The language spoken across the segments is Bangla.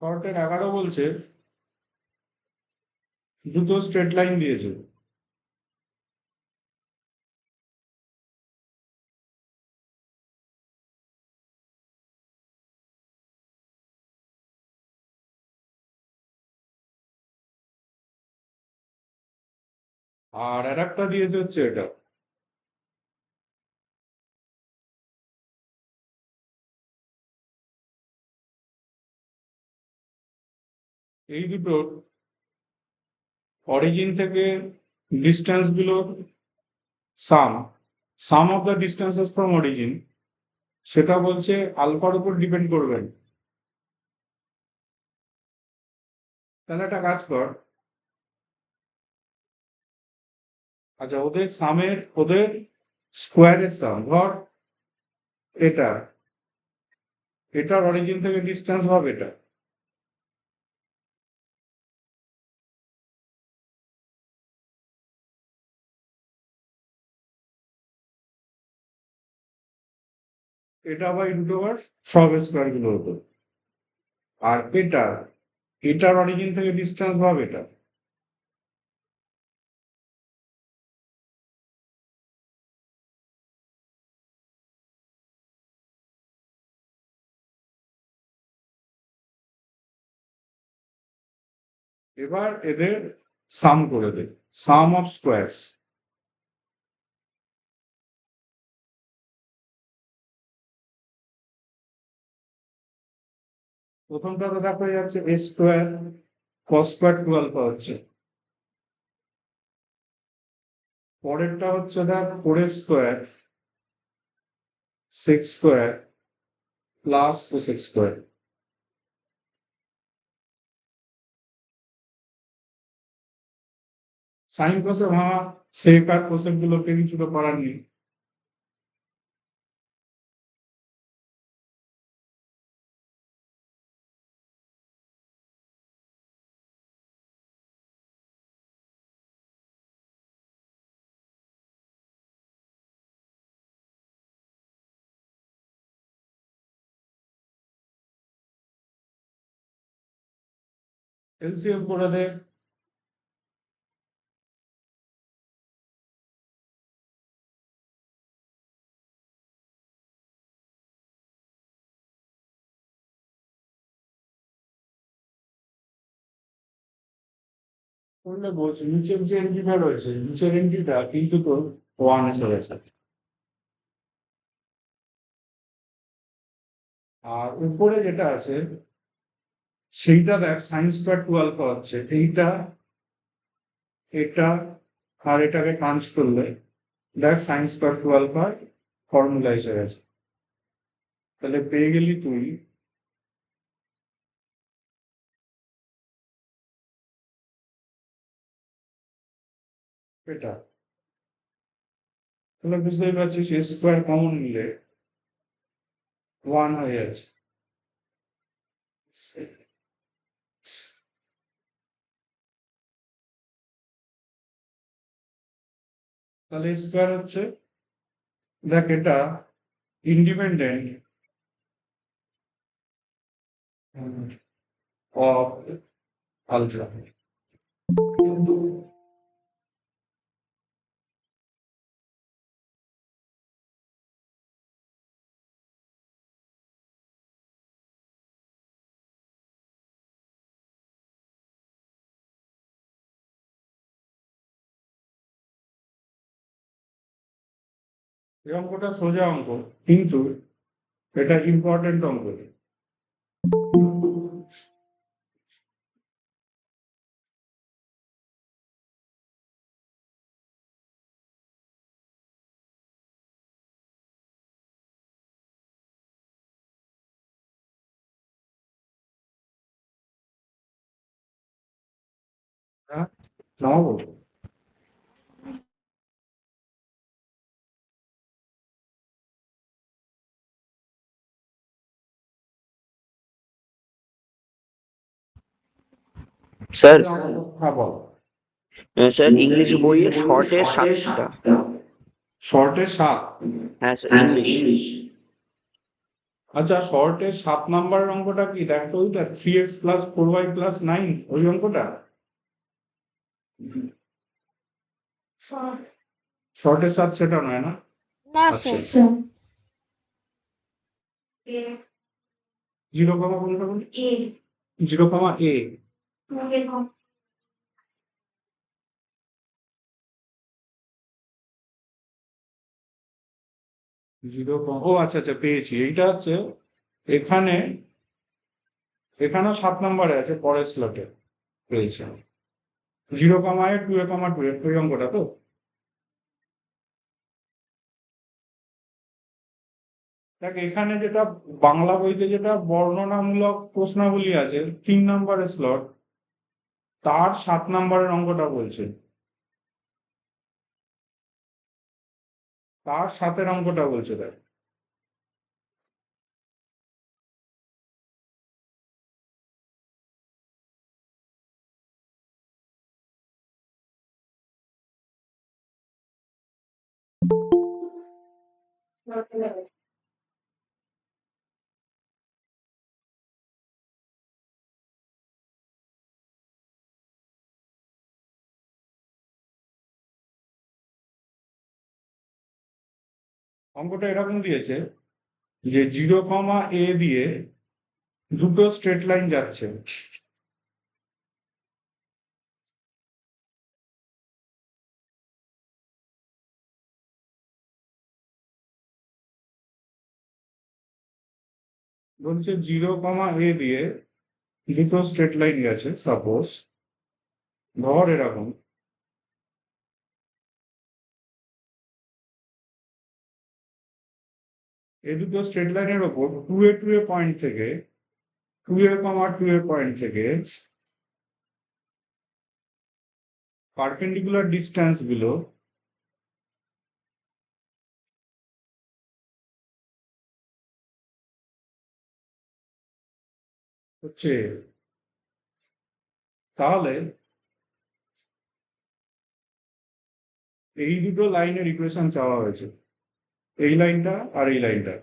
শর্টের 11 বলছে দুটো স্ট্রেট লাইন দিয়েছে। আর একটা দিয়েছে হচ্ছে এটা। এই দুটোর অরিজিন থেকে ডিস্টেন্স গুলো sum of the distances from origin, সেটা বলছে আলফার উপর ডিপেন্ড করবে না। তাহলে একটা কাজ কর, আচ্ছা ওদের স্কোয়ারের সাম ধর, এটা এটার অরিজিন থেকে ডিস্টেন্স ভাব এটা, এটা বাই রুট ওভার সব স্কোয়ার গুলো হতো। আর এটার অরিজিন থেকে ডিস্টেন্স ভাব এটা, এবার এদের সাম করে দে, সাম অফ স্কোয়ারস। প্রথমটা তো দেখা যাচ্ছে এ স্কোয়ার কস স্কোয়ার 12 হচ্ছে, পরেরটা হচ্ছে দেখ 4 square 6 square plus 6 square. Sine কোসে ভাঙা সেক আর কোসেক গুলোকে কিছু তো করার নেই। এলসিএম করে দে, করলে বলছি নিচের যে এন্ট্রিটা রয়েছে নিচের এন্ট্রিটা কিন্তু তোর ওয়ান এসে গেছে, আর উপরে যেটা আছে সেইটা দেখ সাইন স্কোয়ার 12 হচ্ছে, এইটা এটা আর এটাকে পাঞ্চ করলে দেখ সাইন স্কোয়ার 12 ফর্মুলা এসে গেছে। তাহলে পেয়ে গেলি তুই এটা, তাহলে বুঝতেই পারছিস এ স্কোয়ার কমন নিলে 1 হয়ে যাচ্ছে। তাহলে স্কোয়ার হচ্ছে, দেখ এটা ইন্ডিপেন্ডেন্ট অফ আলফা। এই অঙ্কটা সোজা অঙ্ক, কিন্তু এটা ইম্পর্টেন্ট অঙ্ক। হ্যাঁ, নামাবো। স্যার হ্যাঁ বল। স্যার ইংলিশ বইয়ে শর্টের 7টা। শর্টের 7? হ্যাঁ স্যার ইংলিশ। আচ্ছা, শর্টের 7 নম্বরের অঙ্কটা কি দেখো, ওইটা 3x প্লাস 4y প্লাস 9, ওই অঙ্কটা শর্টের 7 সেটা নয় না? না আচ্ছা, স্যার 0 কমা কোনটা বলি? 0 কমা a। 0 কমা, ও আচ্ছা আচ্ছা, পেয়েছি। এইটা হচ্ছে এখানে, এখানেও 7 নম্বরে আছে, পরের স্লটে পেয়েছি। 0 কমা এ 2 কমা 2 এর ওই অঙ্কটা তো। দেখ, এখানে যেটা বাংলা বইতে যেটা বর্ণনামূলক প্রশ্নাবলী আছে 3 নম্বরের স্লট, তার 7 নম্বরের অঙ্কটা বলছে, তার 7-এর অঙ্কটা বলছে। দেখ, অঙ্কটা এরকম দিয়েছে যে 0 কমা এ দিয়ে দুটো স্ট্রেট লাইন যাচ্ছে। বলছে 0 কমা এ দিয়ে দুটো স্ট্রেট লাইন গেছে, সাপোজ ধর এরকম। এই দুটো স্ট্রেট লাইনের ওপর 2 এ পয়েন্ট থেকে, 2 এ পয়েন্ট থেকে পারপেন্ডিকুলার ডিস্টেন্স গুলো হচ্ছে, তাহলে এই দুটো লাইনের ইকুয়েশন চাওয়া হয়েছে, এই লাইনটা আর এই লাইনটা,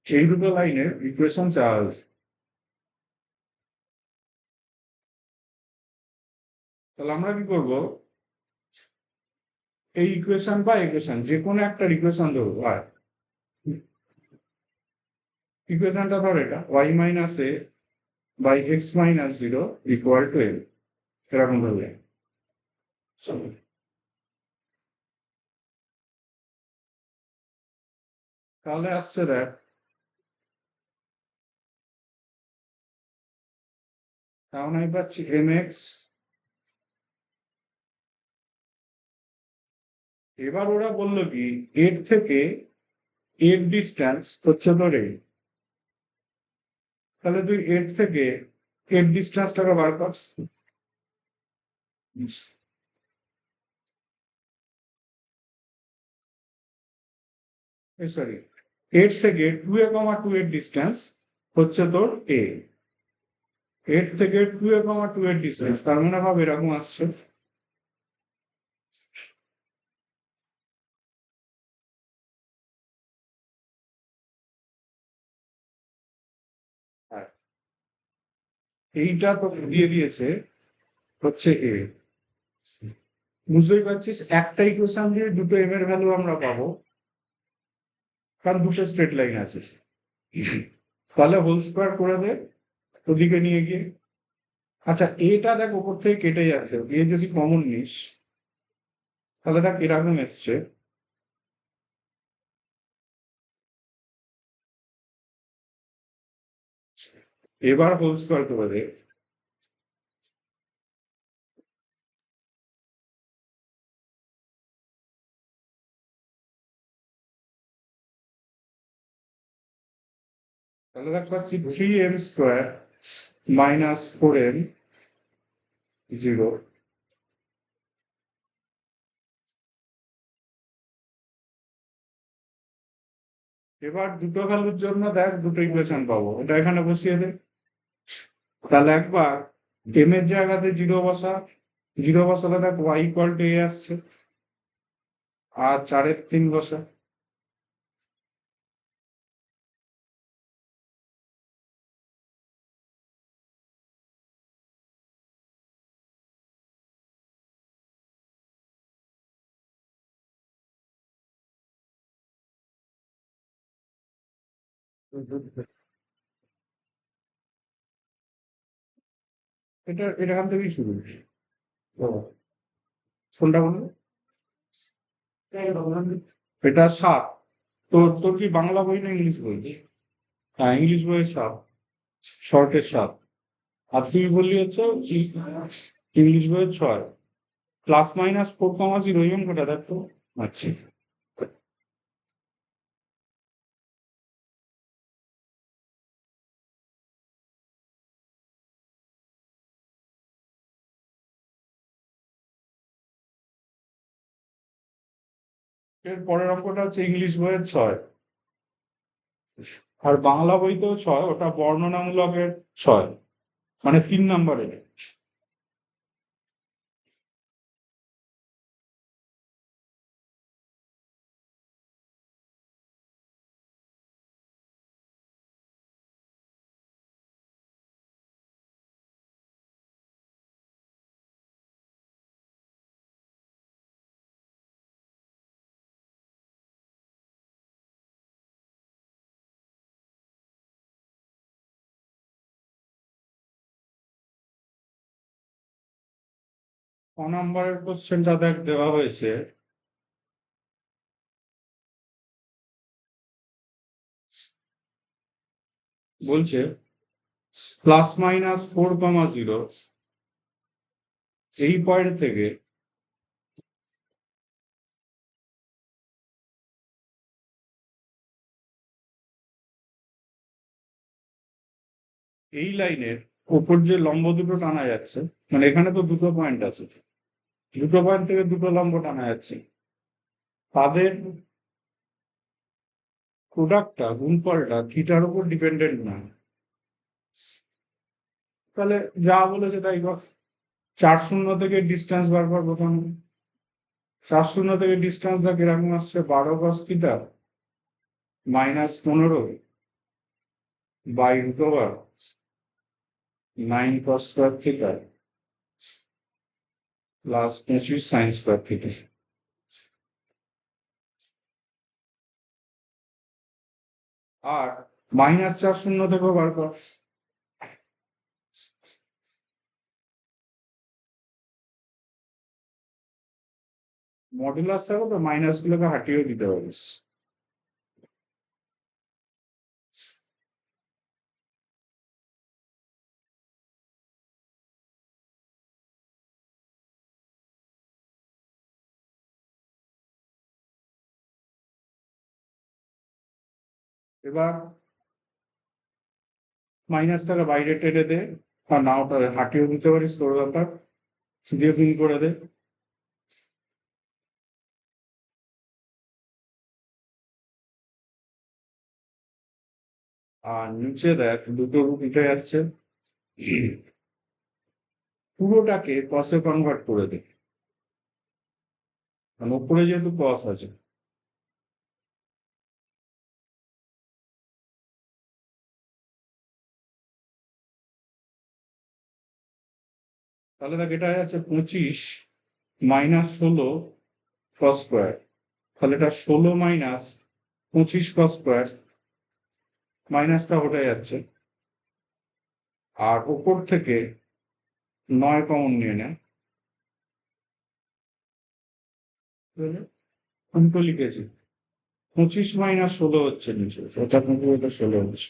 এই দুটো লাইনের ইকুয়েশন চাওয়া হয়েছে। তাহলে আমরা কি করব, এই ইকুয়েশন বা ইকুয়েশন যে কোনো একটা ইকুয়েশন দেবো। আর ইকুয়েশনটা ধর এটা y minus A by X minus 0 equal to A, এরকম ভাবে। তাহলে আসছে দেখ, তাহলে আমি পাচ্ছি এম এক্স। এবার ওরা বললো কি, এর থেকে এর ডিস্টেন্স হচ্ছে ধর এই, তাহলে তুই এর থেকে এর ডিস্টেন্সটাকে বার কর। সরি, এর থেকে 2 এ কমা 2 এর ডিস্টেন্স হচ্ছে তোর এ, এর থেকে 2 এ কমা 2 এর ডিস্টেন্স, তার মানে ভাব এরকম আসছে। আর এইটা তো দিয়ে দিয়েছে হচ্ছে এ। বুঝতেই পারছিস, একটা ইকুয়েশন দিয়ে দুটো এম এর ভ্যালু আমরা পাবো, কারণ দুটো স্ট্রেট লাইন আছে। তাহলে হোল স্কোয়ার করে দে ওদিকে নিয়ে গিয়ে। আচ্ছা, এটা দেখ ওপর থেকে কেটে যাচ্ছে, এ যদি কমন নিস তাহলে দেখ এরকম এসছে। এবার হোল স্কোয়ার করে দে, তাহলে দেখ পাচ্ছি 3m স্কোয়ার মাইনাস 4m 0। এবার দুটো ভ্যালুর জন্য দেখ দুটো ইকুয়েশন পাবো, এটা এখানে বসিয়ে দে। তাহলে একবার এম এর জায়গাতে 0 বসা, 0 বসালে দেখ y ইকুয়াল টু a আসছে, আর 4-এর 3 বসা। এটা এখান থেকেই শুরু। কোনটা বলবো? এটা 7। তোর কি বাংলা বই না ইংলিশ বই? হ্যাঁ, ইংলিশ বইয়ের 7, শর্টের 7। আর তুই বললি হচ্ছে ইংলিশ বইয়ের 6, প্লাস মাইনাস 4,0 ওই অঙ্কটা দেখো। আচ্ছা, এর পরের অঙ্কটা হচ্ছে ইংলিশ বইয়ের 6, আর বাংলা বইতেও 6, ওটা বর্ণনামূলকের 6, মানে 3 নম্বরের। নম্বরের কোশ্চেনটা দেখ দেওয়া হয়েছে, বলছে প্লাস মাইনাস 4,0 এই পয়েন্ট থেকে এই লাইনের উপর যে লম্ব দুটো টানা যাচ্ছে, মানে এখানে তো দুটো পয়েন্ট আছে, দুটো পয়েন্ট থেকে দুটো লম্ব টানা যাচ্ছে, তাদের প্রোডাক্টটা গুণফলটা থিটার উপর ডিপেন্ডেন্ট না। তাহলে যা বলেছে তাই কর। 4 থেকে ডিস্টেন্স বার কর প্রথমে। 4 থেকে ডিস্টেন্সটা কিরকম আসছে? 12 cos theta minus 15 by √ 9 cos square theta plus 25 sin square theta. আর মাইনাস 4 থেকেও বার কর। মডুলাস থাকো তো মাইনাস গুলোকে হাটিয়েও দিতে পারিস। এবার মাইনাসটাকে বাইরে টেনে দে, আর না ওটা হাটিয়েও দিতে পারিস, তোর ব্যাপার, দিয়ে গুণ করে দে। আর নিচে দেখ দুটো রুট উঠে যাচ্ছে, পুরোটাকে কসে কনভার্ট করে দে, কারণ উপরে যেহেতু কস আছে। তাহলে দেখ এটা যাচ্ছে 25 মাইনাস 16 cos স্কয়ার, তাহলে এটা 16 মাইনাস 25 cos স্কয়ার, মাইনাসটা উঠে যাচ্ছে, আর উপর থেকে 9 কমন নিয়ে নেয়। উল্টো লিখেছি, 25 মাইনাস 16 হচ্ছে নিচে, অর্থাৎ এটা 16 হচ্ছে।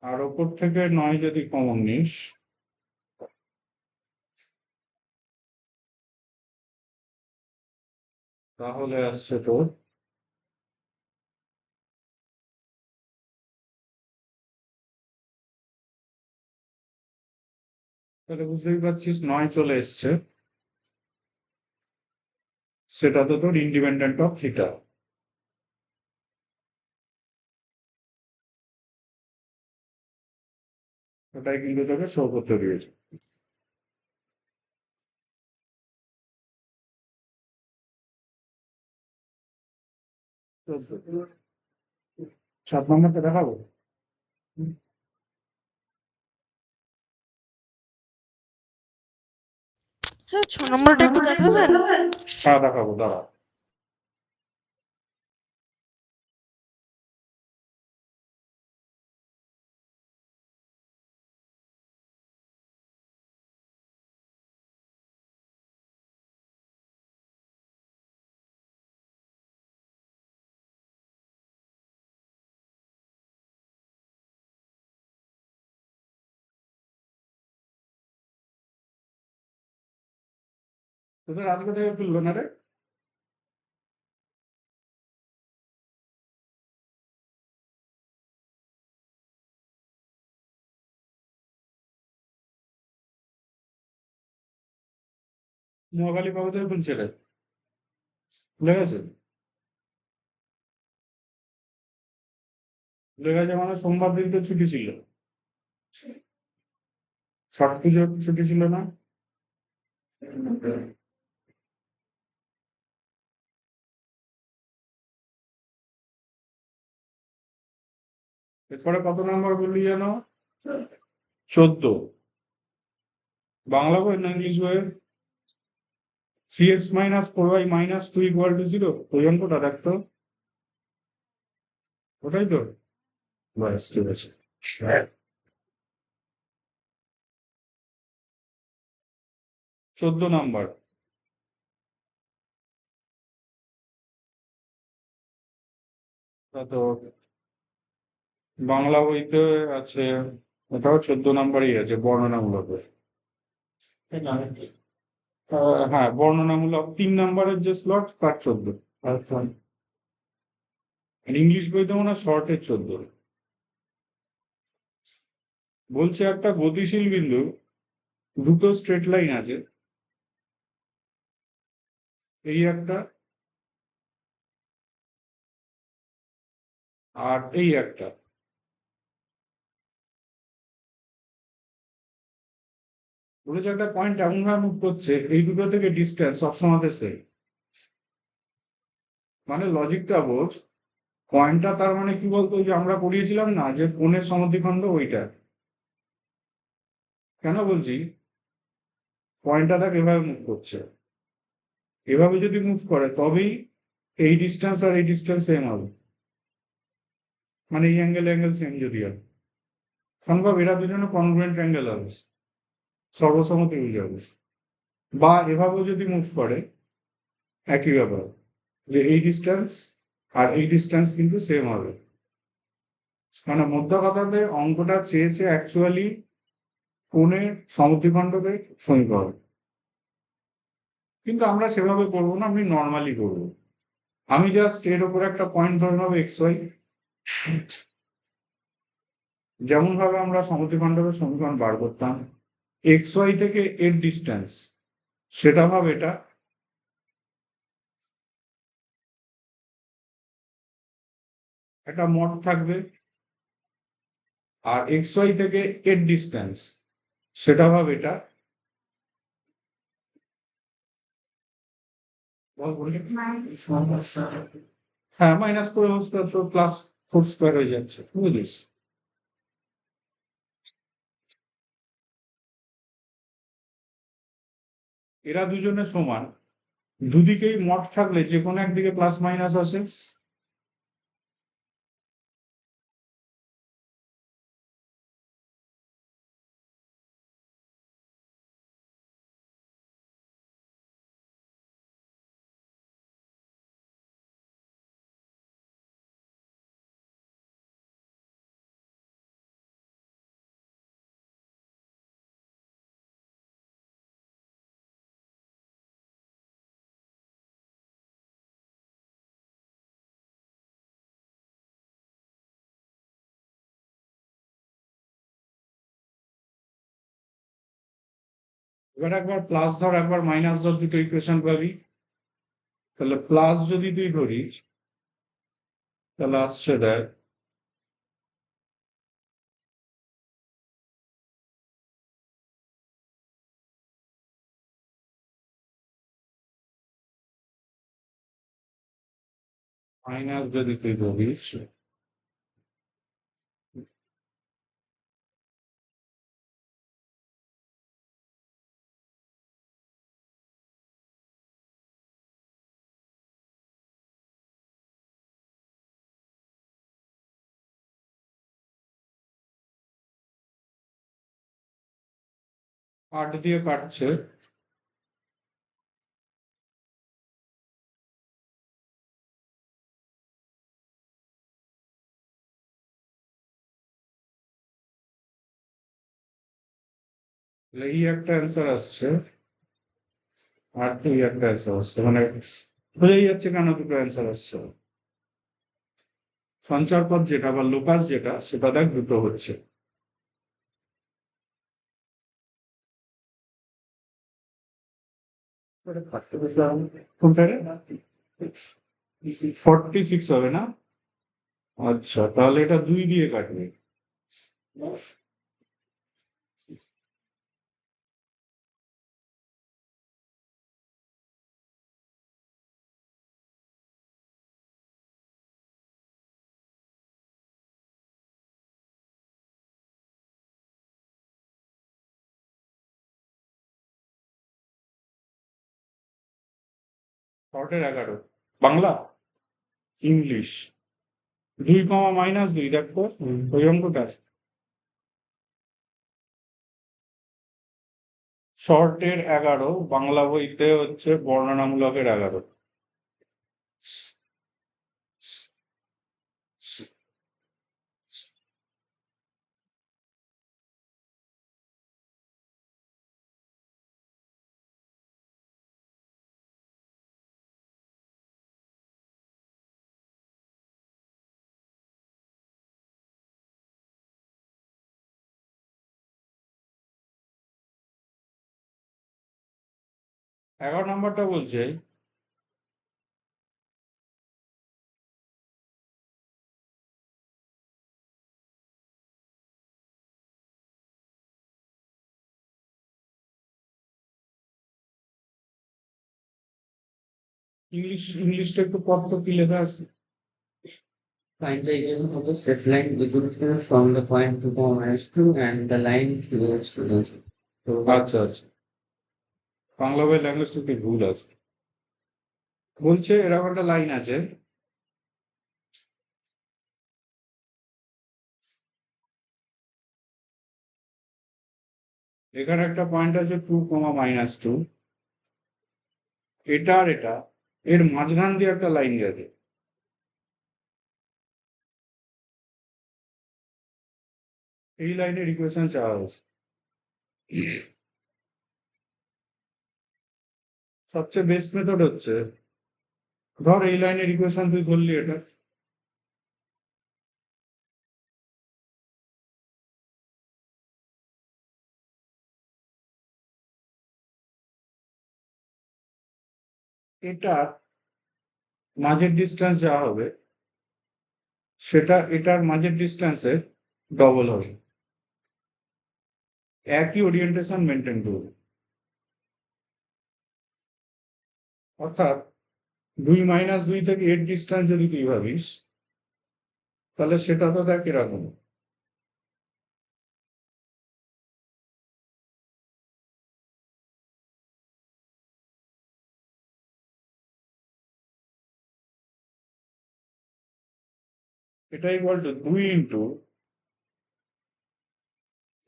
আর ওপর থেকে 9 যদি কমন নিস, তাহলে আসছে তোর তাহলে বুঝতেই পারছিস 9 চলে এসছে, সেটা তো তোর ইন্ডিপেন্ডেন্ট অফ থিটা। ওটাই কিন্তু তোকে শো করতে দিয়েছে। তো 7 নম্বরটা দেখাবো? স্যার 6 নম্বরটা একটু দেখাবেন? হ্যাঁ দেখাবো, দাঁড়া। তোদের আজকে থেকে খুললো না রে? নোয়াখালী কবে থেকে খুলছে রে? খুলে গেছে? খুলে গেছে মানে সোমবার দিন তো ছুটি ছিল। ছট পুজোর ছুটি ছিল না? এরপরে কত নাম্বার বললি যেন? 14। বাংলা বই না ইংলিশ বইয়ের? 3x minus 4y minus 2 equal to 0, ওই অঙ্কটা দেখতো। ওটাই তো? ব্যাস ঠিক আছে। 14 নাম্বার। তা তো বাংলা বইতে আছে, ওটাও 14 নাম্বারই আছে, বর্ণনামূলক। হ্যাঁ, বর্ণনামূলক 3 নাম্বারের যে স্লট তার 14। আচ্ছা। ইংলিশ বইতে মনে হয় শর্টের 14। বলছে একটা গতিশীল বিন্দু, দুটো স্ট্রেট লাইন আছে, এই একটা আর এই একটা। বলেছে একটা পয়েন্ট এমন ভাবে মুভ করছে, এই দুটো থেকে ডিস্টেন্স সবসময় সেম। মানে লজিকটা বোঝ। পয়েন্টটা তার মানে কি বলতো, ওই যে আমরা পড়িয়েছিলাম না যে কোণের সমদ্বিখণ্ড ওইটা। কেন বলছি? পয়েন্টটা দেখ এভাবে মুভ করছে, এভাবে যদি মুভ করে তবেই এই ডিস্টেন্স আর এই ডিস্টেন্স সেম হবে। মানে এই অ্যাঙ্গেল অ্যাঙ্গেল সেম যদি হয়, সম্ভব এরা দুজনে কনগ্রুয়েন্ট অ্যাঙ্গেল হবে, সর্বসম্মতি হয়ে যাবে। বা এভাবেও যদি মুভ করে একই ব্যাপার, যে এই ডিস্টেন্স আর এই ডিস্টেন্স কিন্তু সেম হবে। মানে মধ্য কথাতে অঙ্কটা চেয়েছে অ্যাকচুয়ালি কোণের সমদ্বিখণ্ডকে সমীকরণ, কিন্তু আমরা সেভাবে করবো না, আমি নর্মালি করবো। আমি জাস্ট এর উপর একটা পয়েন্ট ধরে নেবো এক্স ওয়াই, যেমন ভাবে আমরা সমদ্বিখণ্ডকের সমীকরণ বার করতাম, এক্স ওয়াই থেকে এর ডিস্টেন্স, সেটা ভাবে এটা একটা মড থাকবে, আর এক্স ওয়াই থেকে এর ডিস্টেন্স, সেটা ভাবে এটা। হ্যাঁ, মাইনাস করে তো প্লাস 4 স্কোয়ার হয়ে যাচ্ছে, বুঝলিস? এরা দুজনে সমান, দুদিকেই মড থাকলে যে কোনো একদিকে প্লাস মাইনাস আসে। এবার একবার প্লাস ধর একবার মাইনাস ধর, দুটো ইকুয়েশন পাবি। তাহলে প্লাস যদি তুই ধরিস, তাহলে আসছে দেখ মাইনাস যদি তুই ধরিস, আট দিয়ে কাটছে, তাহলে এই একটা অ্যান্সার আসছে। আর দুই একটা অ্যান্সার আসছে, মানে বোঝাই যাচ্ছে কেন দুটো অ্যান্সার আসছে। সঞ্চারপদ যেটা বা লোকাস যেটা, সেটা দেখ দুটো হচ্ছে। কোনটা রে? 46 হবে না? আচ্ছা, তাহলে এটা 2 দিয়ে কাটবে। শর্টের 11, বাংলা, ইংলিশ। 2, -2 দেখো ওই অঙ্কটা। শর্টের 11, বাংলা বইতে হচ্ছে বর্ণনামূলকের 11। 11 নম্বরটা বলছে ইংলিশটা একটু পড়তো, কি লেখা আছে? Find the equation of the straight line begins from the point 2, -2 and the line towards to the. So আচ্ছা আচ্ছা, বাংলা বই ল্যাঙ্গুয়েজ থেকে ভুল আছে। বলছে এরকম একটা লাইন আছে, এখানে একটা পয়েন্ট আছে 2, -2, এটা আর এটা, এর মাঝখান দিয়ে একটা লাইন গেছে। এই লাইনের ইকুয়েশন চাওয়া হয়েছে। সবচেয়ে বেস্ট মেথড হচ্ছে, ধর এই লাইনের ইকুয়েশন তুই ধরলি এটা, এটা মাঝের ডিস্টেন্স যা হবে সেটা এটার মাঝের ডিস্টেন্সের ডবল হবে, একই ওরিয়েন্টেশন মেনটেন করবে। অর্থাৎ 2, -2 থেকে এর ডিস্টেন্স যদি তুই ভাবিস, তাহলে সেটা তো দেখ এরকম। এটাই বলতো 2 ইন্টু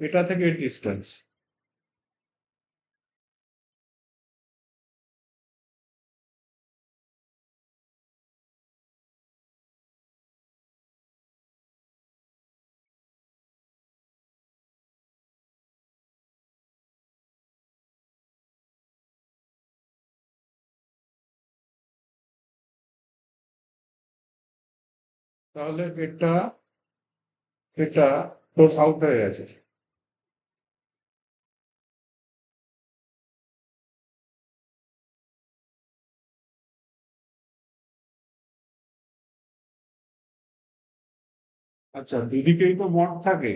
এটা থেকে এর ডিস্টেন্স। তাহলে এটা এটা তোর আউট হয়ে গেছে। আচ্ছা, দুদিকেই তো মড থাকে,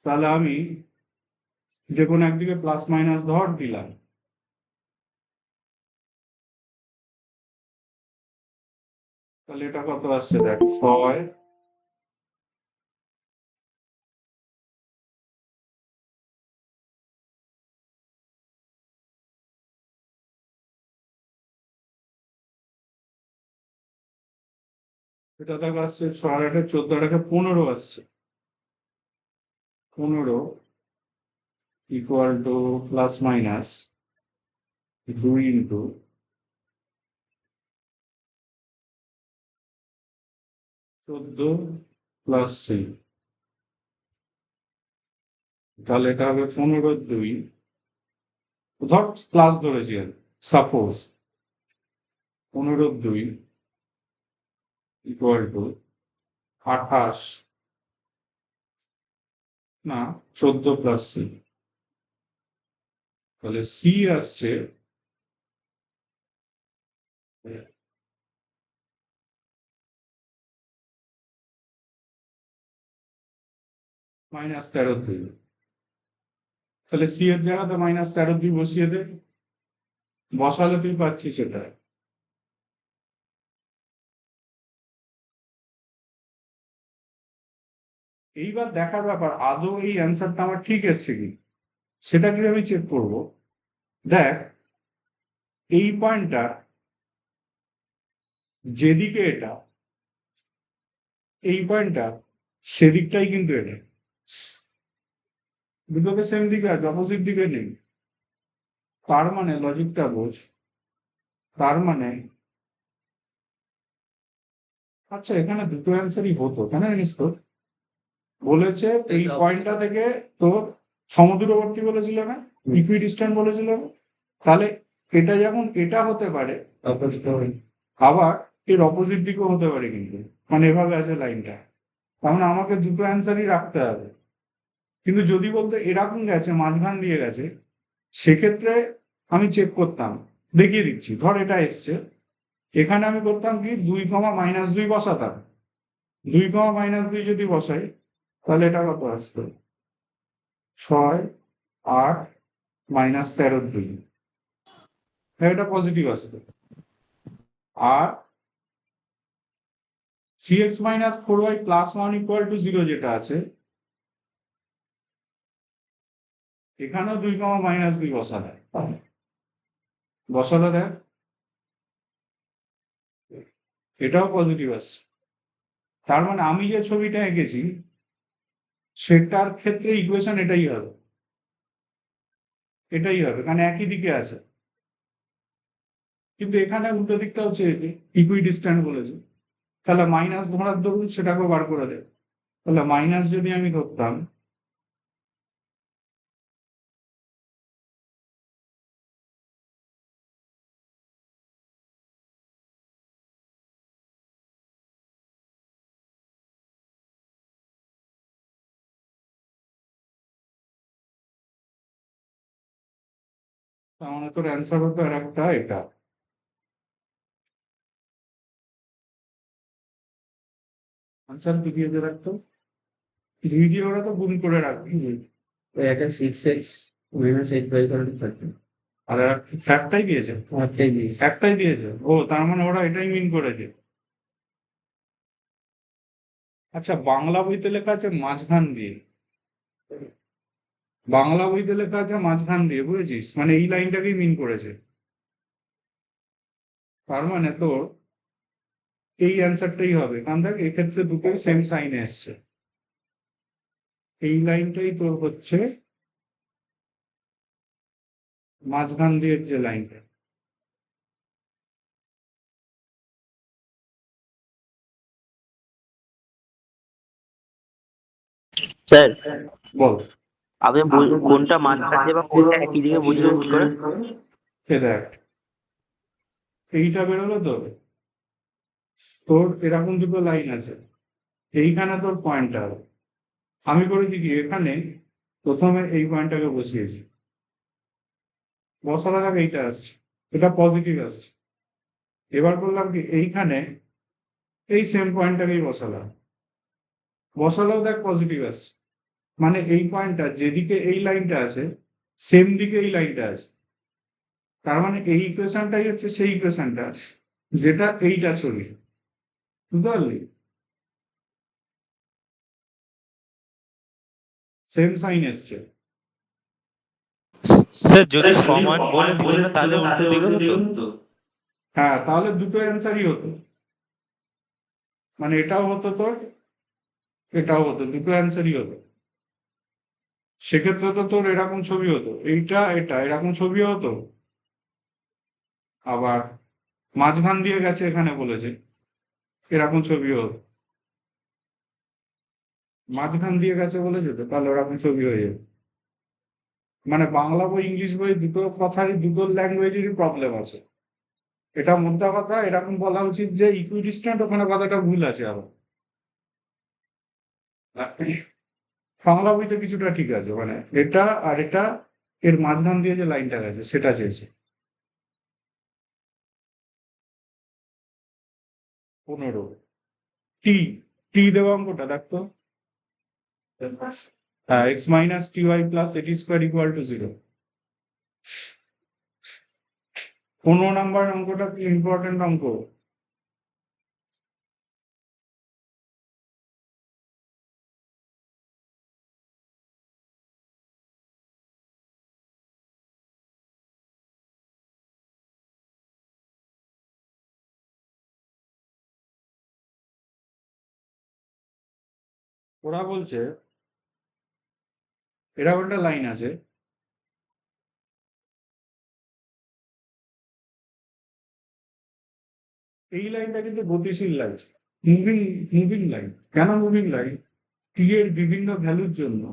তাহলে আমি যে কোনো একদিকে প্লাস মাইনাস ধর দিলাম, তাহলে এটা কত আসছে দেখ, 6, এটা দেখ আসছে 6 আর 8 14, 8 15 আসছে। 15 equal to plus minus 2 into 14 plus 6, তাহলে এটা হবে 15 2 ধর ক্লাস ধরেছি, সাপোজ 15 2 ইকুয়াল টু 28 না 14 প্লাস সি, তাহলে সি আসছে -13 তাহলে সি এর জায়গাতে -13 বসিয়ে দে, বসালে তুই পাচ্ছিস সেটা। এইবার দেখার ব্যাপার আদৌ এই অ্যান্সারটা আমার ঠিক এসছে কি, সেটা কি আমি চেক করব। দেখ, এই পয়েন্টটা যেদিকে এটা, এই পয়েন্টটা সেদিকটাই কিন্তু এটা, দুটোকে সেম দিকে আছে, অপোজিট দিকে নেই। তার মানে লজিকটা বোঝ, তার মানে আচ্ছা এখানে দুটো অ্যান্সারই হতো কেন জানিস তো, বলেছে এই পয়েন্টটা থেকে তোর সমদূরবর্তী বলেছিল না, ইকুইডিস্ট্যান্ট বলেছিল না, তাহলে এটা যেমন এটা হতে পারে আবার এর অপোজিট দিকেও হতে পারে, কিন্তু মানে এভাবে আছে লাইনটা, তার মানে আমাকে দুটো অ্যান্সারই রাখতে হবে। কিন্তু যদি বলতো এরকম গেছে মাঝখান দিয়ে গেছে, সেক্ষেত্রে আমি চেক করতাম, দেখিয়ে দিচ্ছি, ধর এটা এসছে, এখানে আমি করতাম কি 2, বসাতাম, 2, -2 যদি বসাই তাহলে এটা কত আসবে, 6, 8, -13 এটা পজিটিভ আসবে। আর 3x - 4y + 1 = 0 যেটা আছে, এখানেও 2, বসালে, বসালে দেখ এটাও পজিটিভ আসছে। তার মানে আমি যে ছবিটা এঁকেছি সেটার ক্ষেত্রে ইকুয়েশন এটাই হবে, এটাই হবে, কারণ একই দিকে আছে। কিন্তু এখানে উল্টো দিকটাও চেয়েছে, ইকুইডিস্ট্যান্ট বলেছে, তাহলে মাইনাস ধরার দরুন সেটাকেও বার করে দেবে। তাহলে মাইনাস যদি আমি ধরতাম, তার মানে তোর অ্যান্সার হতো আর একটা এটা। আনসার কি দিয়ে রাখতো, 2 দিয়ে ওরা তো গুণ করে রাখবি, তো এটা 6x - 8y = 30 আর একটাই দিয়েছে, একটাই দিয়েছে। একটাই দিয়েছে, ও তার মানে ওরা এটাই মিন করেছে। আচ্ছা বাংলা বইতে লেখা আছে মাঝখান দিয়ে, বাংলা বইতে লেখা আছে মাঝখান দিয়ে, বুঝেছিস, মানে এই লাইনটাকেই মিন করেছে। তার মানে তোর এই অ্যান্সারটাই হবে, কারণ দেখ এক্ষেত্রে দুটোই সেম সাইনে এসছে, এই লাইনটাই তোর হচ্ছে মাঝখান দিয়ে যে লাইনটা। স্যার বল। আপনি কোনটা মাঝখান দিয়ে বা কোনটা একই দিকে বুঝলেন কি করে? সে দেখ এইটা বেরোলো তো, তোর এরকম দুটো লাইন আছে, এইখানে তোর পয়েন্টটা হবে। আমি করেছি কি এখানে প্রথমে এই পয়েন্টটাকে বসিয়েছি, বসালে দেখ এইটা আসছে, এটা পজিটিভ আসছে। এবার করলাম কি এইখানে এই সেম পয়েন্টটাকেই বসালাম, বসালেও দেখ পজিটিভ আসছে, মানে এই পয়েন্টটা যেদিকে এই লাইনটা আছে সেম দিকে এই লাইনটা আছে। তার মানে এই ইকুয়েশনটাই হচ্ছে সেই ইকুয়েশনটা যেটা এইটা ছবি, বুঝতে পারলি, সেম সাইন এসছে। স্যার যদি সমান বলে দিত না তাহলে উল্টো দিকে হতো। হ্যাঁ তাহলে দুটো অ্যান্সারই হতো, মানে এটাও হতো তোর, এটাও হতো, দুটো অ্যান্সারই হতো। সেক্ষেত্রে তো তোর এরকম ছবি হতো, এইটা এটা এরকম ছবি হতো, আবার মাঝখান দিয়ে গেছে এখানে বলেছে এরকম ছবি হতো, মাঝখান দিয়ে গেছে বলেছে তো, তাহলে ওরকম ছবি হয়ে যাবে। মানে বাংলা বই ইংলিশ বই দুটো কথারই দুটো ল্যাঙ্গুয়েজেরই প্রবলেম আছে। এটা মোদ্দা কথা এরকম বলা উচিত যে ইকুইডিস্ট্যান্ট, ওখানে কথাটা ভুল আছে আরো। বাংলা বইতে কিছুটা ঠিক আছে, মানে এটা আর এটা এর মাঝখান দিয়ে যে লাইনটা গেছে সেটা চেয়েছে। 15 টি, টি দেওয়া অঙ্কটা দেখতো। হ্যাঁ, x minus t y plus a t square equal to 0। 15 number অঙ্কটা কি ইম্পর্টেন্ট অঙ্ক। ওরা বলছে এরকম একটা লাইন আছে, এই লাইনটা কিন্তু গতিশীল লাইন, মুভিং মুভিং লাইন। কেন মুভিং লাইন? টি এর বিভিন্ন ভ্যালুর জন্য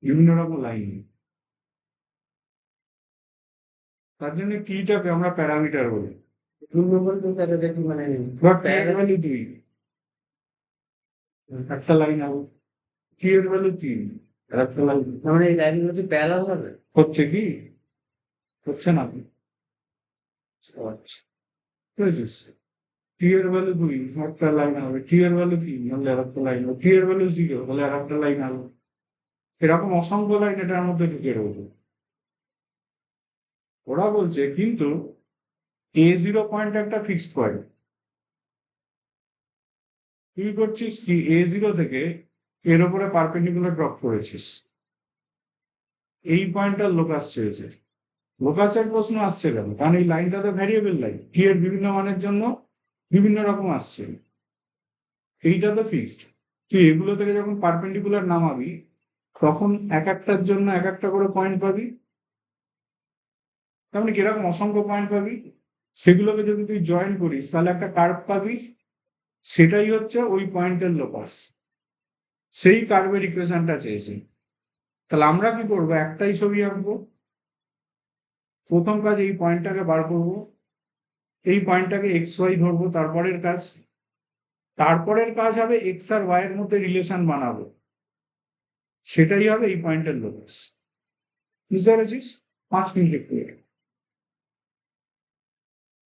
বিভিন্ন রকম লাইন, তার জন্য টিটাকে আমরা প্যারামিটার বলি। 2 নম্বর তো স্যার এটা কি মানে বা টি এর ভ্যালু 2, একটা লাইন হবে। টি এর ভ্যালু 3, একটা লাইন মানে এই লাইনগুলো কি প্যারালাল হবে? হচ্ছে কি, হচ্ছে না আচ্ছা। বুঝেছিস? টি এর ভ্যালু 2 একটা লাইন হবে, টি এর ভ্যালু 3 হলে আর একটা লাইন হবে, টি এর ভ্যালু 0 হলে আর একটা লাইন হবে। এরকম অসংখ্য লাইন এটার মধ্যে ঢুকে রয়েছে। ওরা বলছে কিন্তু A0 পয়েন্ট একটা ফিক্সড পয়েন্ট। তুই করছিস কি A0 থেকে এর উপরে পারপেন্ডিকুলার ড্রপ করেছিস, এই পয়েন্টটার লোকাস চেয়েছে। লোকাসের প্রশ্ন আসছে কেন? কারণ এই লাইনটা তো ভ্যারিয়েবল লাইন, টি এর বিভিন্ন মানের জন্য বিভিন্ন রকম আসছে, এইটা তো ফিক্সড। তুই এগুলো থেকে যখন পারপেন্ডিকুলার নামাবি তখন এক একটার জন্য এক একটা করে পয়েন্ট পাবি। তার মানে কিরকম অসংখ্য পয়েন্ট পাবি, সেগুলোকে যদি তুই জয়েন করিস তাহলে একটা কার্ভ পাবি, সেটাই হচ্ছে ওই পয়েন্টের লোকাস। সেই কার্ভের ইকুয়েশনটা চেয়েছে। তাহলে আমরা কি করবো, একটাই ছবি আঁকবো। প্রথম কাজ এই পয়েন্টটাকে বার করবো, এই পয়েন্টটাকে এক্স ওয়াই ধরবো। তারপরের কাজ হবে এক্স আর ওয়াই এর মধ্যে রিলেশন বানাবো, সেটাই হবে এই পয়েন্টের লোকাস। বুঝতে পেরেছিস? 5 মিনিট একটু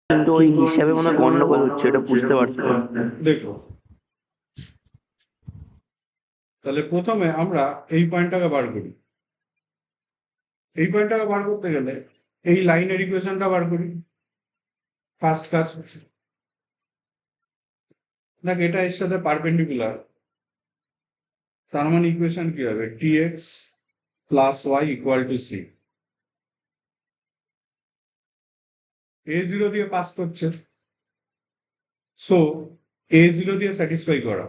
কিন্তু ওই হিসাবে মনে হয় গন্ডগোল হচ্ছে, এটা বুঝতে পারছি না। দেখো, তাহলে প্রথমে আমরা এই পয়েন্টটাকে বার করি। এই পয়েন্টটাকে বার করতে গেলে এই লাইনের ইকুয়েশনটা বার করি। ফার্স্ট কাজ, দেখ এটা এর সাথে পারপেন্ডিকুলার, তার মানে ইকুয়েশন কি হবে, T X plus Y equal to C. A0 দিয়ে পাস করছে, সো A0 দিয়ে স্যাটিসফাই করা।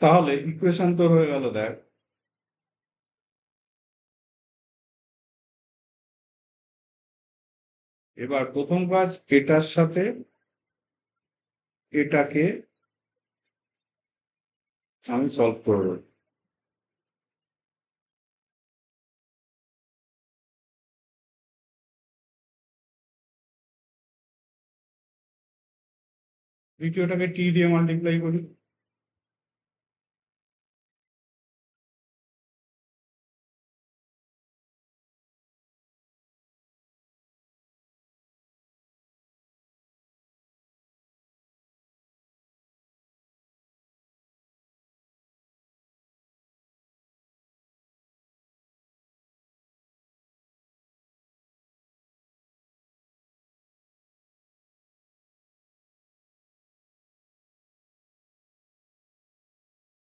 তাহলে ইকুয়েশন তো হয়ে গেল। দেখ এবার প্রথম কাজ এটার সাথে এটাকে আমি সলভ করবো। দ্বিতীয়টাকে টি দিয়ে মাল্টিপ্লাই করি।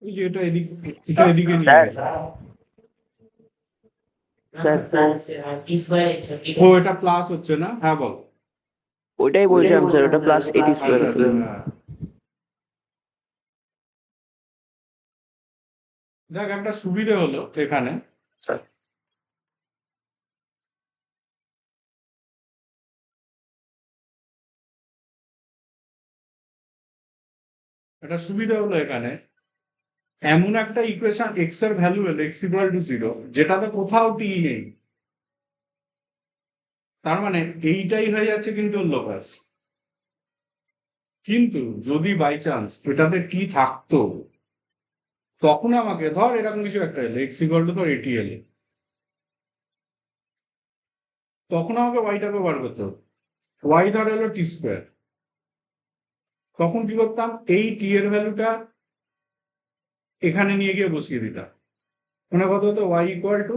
এই যে এটা এদিকে, এটা এদিকে নিয়ে স্যার, গেছে। স্যার ও এটা প্লাস হচ্ছে না, হ্যাঁ বল। ওইটাই বলছিলাম স্যার, ওটা প্লাস এটি স্কোয়ার আচ্ছা হতো। আচ্ছা, হ্যাঁ। দেখ একটা সুবিধে হলো এখানে, একটা সুবিধা হলো এখানে, এমন একটা ইকুয়েশন এক্স এর ভ্যালু হলো এক্স ইকুয়াল টু 0 যেটাতে কোথাও টি নেই, তার মানে এইটাই হয়ে যাচ্ছে কিন্তু লোকাস। কিন্তু যদি বাই চান্স এটাতে টি থাকতো, তখন আমাকে ধর এরকম কিছু একটা এলো এক্স ইকুয়াল টু ধর এটি এলো, তখন আমাকে ওয়াইটাকে বার করতে হবে। ওয়াই ধর এলো টি স্কোয়ার, তখন কি করতাম, এই টি এর ভ্যালুটা এখানে নিয়ে গিয়ে বসিয়ে দিতাম, মানে কত হতো y equal to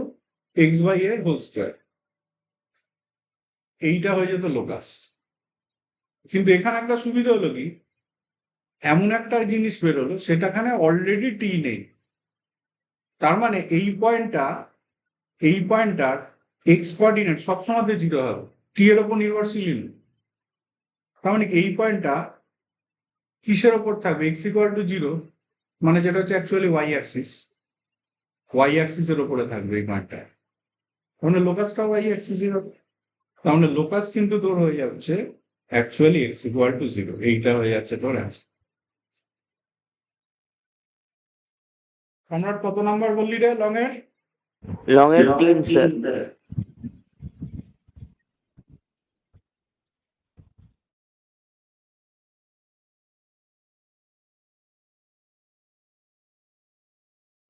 x by এর হোল স্কোয়ার, এইটা হয়ে যেত লোকাস। কিন্তু এখানে একটা সুবিধা হলো কি, এমন একটা জিনিস বেরোলো সেটাখানে অলরেডি টি নেই, তার মানে এই পয়েন্টটার এক্স কোঅর্ডিনেট সবসময় 0 হবে, টি এর ওপর নির্ভরশীল। তার মানে এই পয়েন্টটা কিসের ওপর থাকবে, এক্স ইকুয়াল টু 0, মানে যেটা হচ্ছে অ্যাকচুয়ালি ওয়াই অ্যাক্সিসের ওপরে থাকবে এই পয়েন্টটা, তাহলে লোকাসটা ওয়াই অ্যাক্সিসের হবে। তাহলে লোকাস কিন্তু তোর হয়ে যাচ্ছে অ্যাকচুয়ালি এক্স ইকুয়াল টু 0, এইটা হয়ে যাচ্ছে তোর অ্যান্সার। সম্রাট কত নাম্বার বললি রে লং এর? লং এর 3 sir.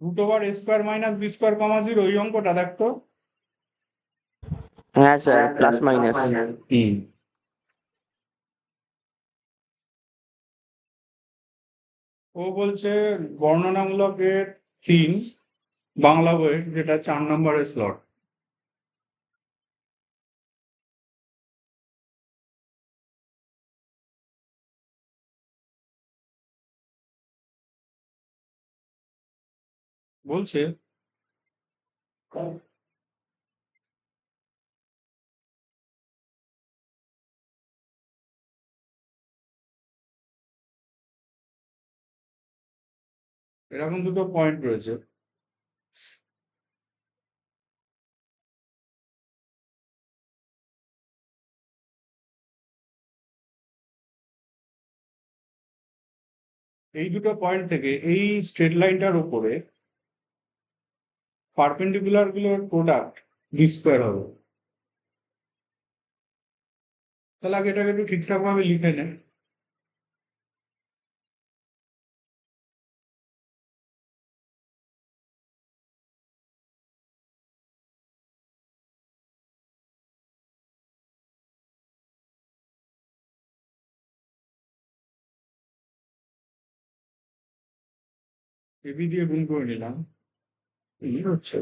Root over A square minus B square comma 0, ওই অঙ্কটা দেখতো। হ্যাঁ স্যার, প্লাস মাইনাস। ও বলছে বর্ণনামূলক এর 3 বাংলা বইয়ের, যেটা 4 নম্বরের স্লট। বলছে এরকম দুটো পয়েন্ট রয়েছে, এই দুটো পয়েন্ট থেকে এই স্ট্রেট লাইনটার উপরে পারপেন্ডিকুলার গুলোর প্রোডাক্ট বি স্কোয়ার হবে। তাহলে আগে এটাকে একটু ঠিকঠাক ভাবে লিখে নে। এবি দিয়ে গুণ করে নিলাম, এই হচ্ছে।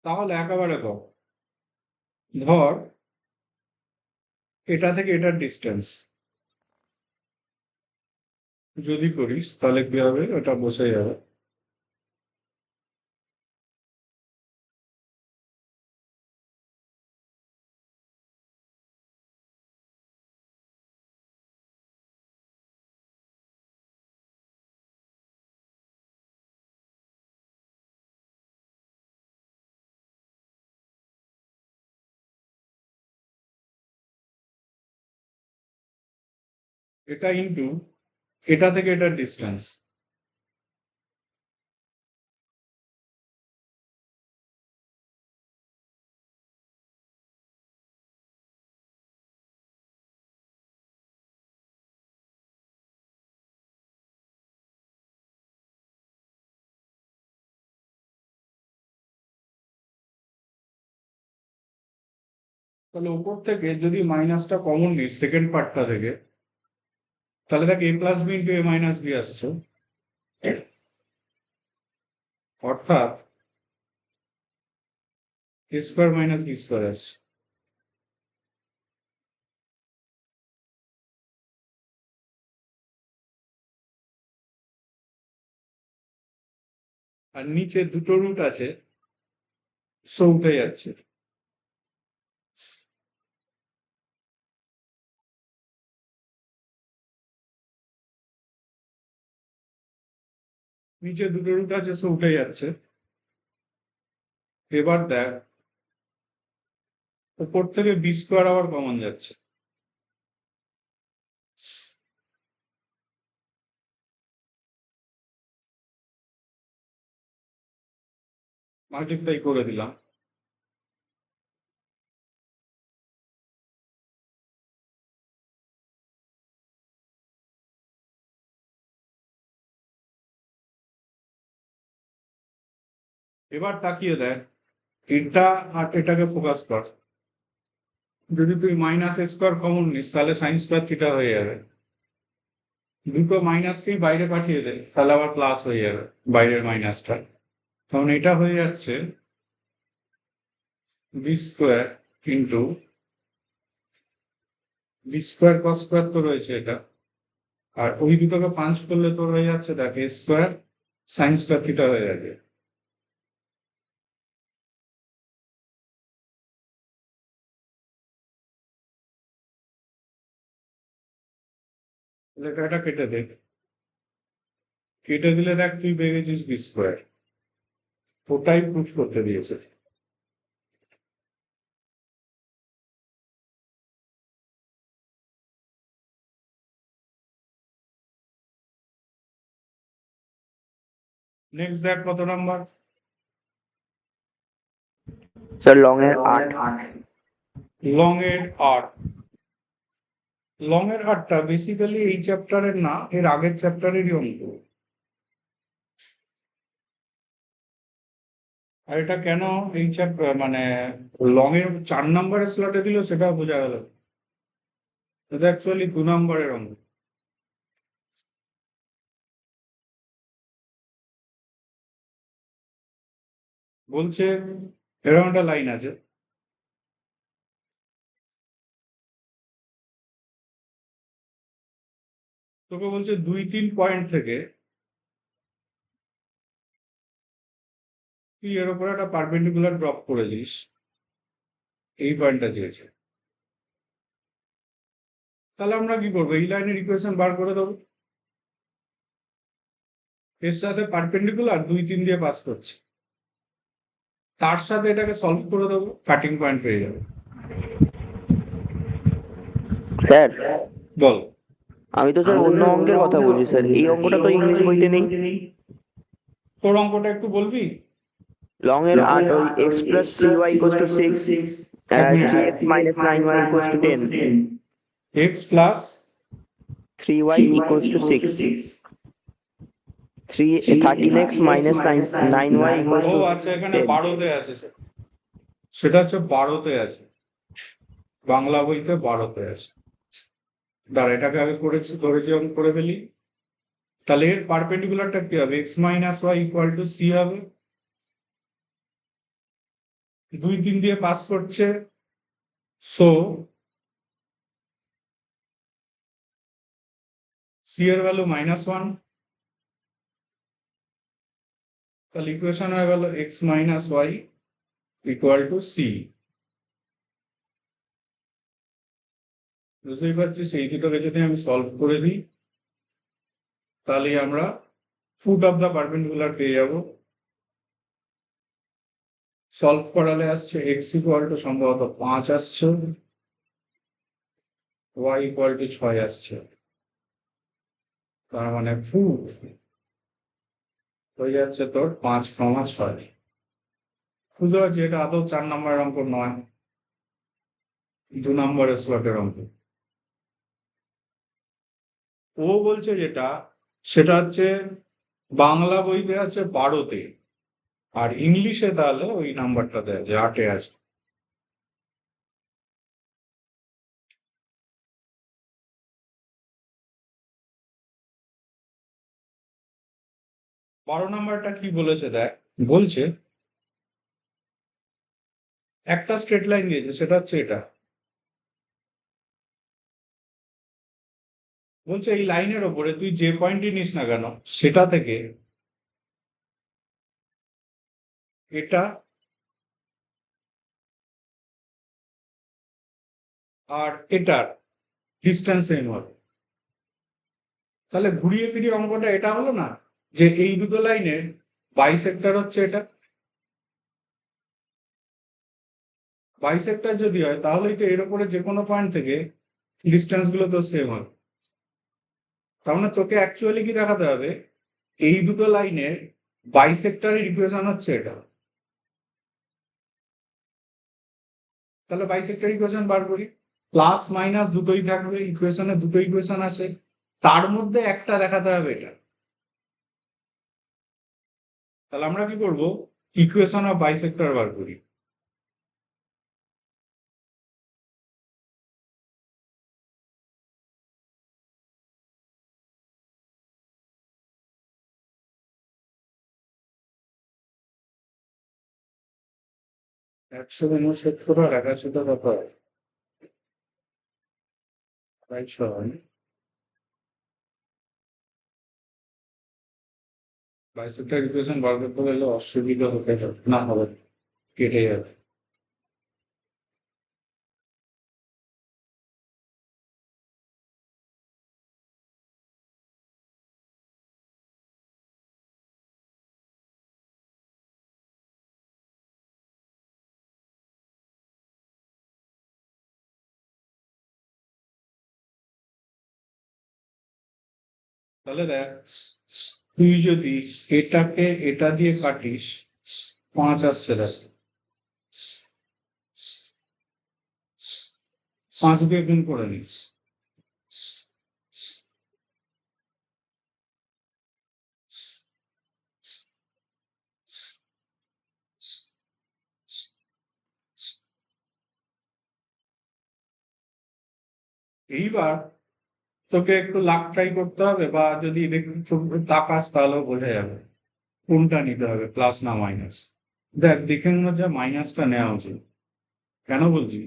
তাহলে একেবারে কর, ধর এটা থেকে এটার ডিস্টেন্স যদি করিস তাহলে কি হবে, ওটা বসে যাবে। এটা ইন্টু এটা থেকে এটার ডিস্টেন্স, তাহলে উপর থেকে যদি মাইনাসটা কমন নিস সেকেন্ড পার্টটা থেকে, তাহলে দেখ এ প্লাস বি ইন্টু এ মাইনাস বি আসছে, অর্থাৎ এ স্কোয়ার মাইনাস বি স্কোয়ার আসছে। আর নিচে দুটো রুট আছে, সো উঠে যাচ্ছে। নিচে দুটো রুট আছে, সো উঠে যাচ্ছে। এবার দেখ উপর থেকে বি স্কোয়ার আবার কমন যাচ্ছে। মাল্টিপ্লাই করে দিলাম। এবার তাকিয়ে দেখ এটা আর এটাকে ফোকাস কর। যদি তুই মাইনাস স্কোয়ার কমন নিস তাহলে সাইন স্কোয়ার থিটা হয়ে যাবে। দুটো মাইনাসকেই বাইরে পাঠিয়ে দে, তাহলে আবার প্লাস হয়ে যাবে বাইরের মাইনাসটা। তখন এটা হয়ে যাচ্ছে b square into b square cos square তো রয়েছে এটা, আর ওই দুটোকে পাঞ্চ করলে তোর হয়ে যাচ্ছে দেখ এ স্কোয়ার সাইন স্কোয়ার থিটা হয়ে যাবে। লেখাটা কেটে দে, কেটে দিলে দেখ তুই পেয়ে গেছিস বি স্কোয়ার। ওটাই প্রুফ করতে দিয়েছে। নেক্সট দেখ কত নাম্বার। স্যার লং এর 8। লং এর 8। লং এর 8টা বেসিক্যালি এই চ্যাপ্টারের না, এর আগের চ্যাপ্টারেরই অঙ্ক। আর এটা কেন এই চ্যাপ্টার মানে লং এর 4 নম্বরের স্লটে দিল সেটা বোঝা গেল। এটা অ্যাকচুয়ালি 2 নম্বরের অঙ্ক। বলছে এরকম একটা লাইন আছে, তোকে বলছে 2-3 পয়েন্ট থেকে তুই এর উপরে একটা পারপেন্ডিকুলার ড্রপ করেছিস, এই পয়েন্টটা চেয়েছে। তাহলে আমরা কি করবো, এই লাইনের ইকুয়েশন বার করে দেবো। এর সাথে পারপেন্ডিকুলার 2-3 দিয়ে পাস করছে, তার সাথে এটাকে সলভ করে দেবো, কাটিং পয়েন্ট পেয়ে যাবে। স্যার বল। আমি তো স্যার অন্য অঙ্কের কথা বলছি স্যার, এই অঙ্কটা তো ইংলিশ বইতে নেই। তোর অঙ্কটা একটু বলবি। লং এর 8 ওই x plus 3y equals to 6, 3x minus 9y equals to 10, x plus 3y equals to 6, 13x minus 9y equals ও to আচ্ছা, এখানে 10. 12তে আছে, সেটা হচ্ছে 12তে আছে, বাংলা বইতে 12তে আছে। দাঁড়া এটাকে আগে করেছি, ধরেছি আমি করে ফেলি। তাহলে এর পারপেন্ডিকুলারটা কি হবে, x minus Y equal to c হবে। 2-3 দিয়ে পাস করছে, সো সি এর ভ্যালু -1। তাহলে ইকুয়েশন হয়ে গেল x minus Y equal to c. বুঝতেই পারছিস, এই দুটোকে যদি আমি সলভ করে দিই তাহলে আমরা ফুট অফ দ্য পারপেন্ডিকুলার পেয়ে যাব। সলভ করালে আসছে এক্স ইকুয়াল টু সম্ভবত 5 আসছে, ওয়াই ইকুয়াল টু 6 আসছে। তার মানে ফুট হয়ে যাচ্ছে তোর 5,6। বুঝতে পারছি এটা আদৌ 4 নম্বরের অঙ্ক নয়, 2 নম্বরের স্লটের অঙ্ক। ও বলছে যেটা সেটা হচ্ছে বাংলা বইতে আছে 12তে, আর ইংলিশে তাহলে ওই নাম্বারটা দেয় যে 8-এ আছে। বারো নাম্বারটা কি বলেছে দেখ, বলছে একটা স্ট্রেট লাইন দিয়েছে, সেটা হচ্ছে এটা। বলছে এই লাইনের ওপরে তুই যে পয়েন্টই নিস না কেন সেটা থেকে এটা আর এটার ডিস্টেন্স সেম হবে। তাহলে ঘুরিয়ে ফিরিয়ে অঙ্কটা এটা হলো না যে এই দুটো লাইনের বাইসেক্টর হচ্ছে এটা। বাইসেক্টর যদি হয় তাহলেই তো এর উপরে যে কোনো পয়েন্ট থেকে ডিস্টেন্স গুলো তো সেম হবে। তার মানে তোকে অ্যাকচুয়ালি কি দেখাতে হবে, এই দুটো লাইনের বাইসেক্টরের ইকুয়েশন হচ্ছে এটা। তাহলে বাইসেক্টর ইকুয়েশন বার করি, প্লাস মাইনাস দুটোই থাকবে, ইকুয়েশনে দুটো ইকুয়েশন আছে, তার মধ্যে একটা দেখাতে হবে এটা। তাহলে আমরা কি করব, ইকুয়েশন অফ বাইসেক্টর বার করি। একশো ঊনসত্তর আর 81 কত হয়? প্রায় 6। বাইসেক্টর ইকুয়েশন বার করতে গেলে অসুবিধা হতে যাবে না, হবে না, কেটে যাবে। তাহলে দেখ, তুই যদি এটাকে এটা দিয়ে কাটিস, 5 আসছে দেখ, 5 দিয়ে গুণ করে নিস। এইবার তোকে একটু লাখ ট্রাই করতে হবে, বা যদি চোখ তাকাস তাহলেও বোঝা যাবে কোনটা নিতে হবে, প্লাস না মাইনাস। দেখ, দেখে মনে হচ্ছে মাইনাসটা নেওয়া উচিত। কেন বলছি,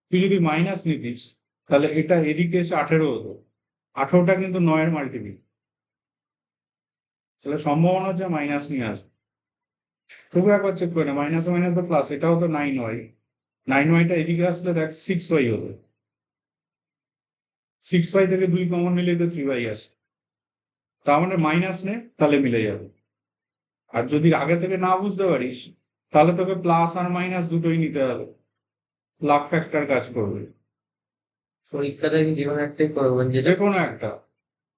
তুই যদি মাইনাস নিতিস তাহলে এটা এদিকে এসে 18 হতো। 18টা কিন্তু 9-এর মাল্টিপিল, তাহলে সম্ভাবনা হচ্ছে মাইনাস নিয়ে আসবে। তবু একবার চেক করে না, মাইনাস মাইনাস তো প্লাস, এটাও তো 9y। 9yটা এদিকে আসলে দেখ 6y হতো। 6y থেকে 2 কমন নিলে তো 3y আসে। তার মানে মাইনাস নে, তাহলে মিলে যাবে। আর যদি আগে থেকে না বুঝতে পারিস তাহলে তোকে প্লাস আর মাইনাস দুটোই নিতে হবে, লাখ ফ্যাক্টর কাজ করবে। পরীক্ষাটা কি জীবন একটাই করবেন, যেটা যে কোনো একটা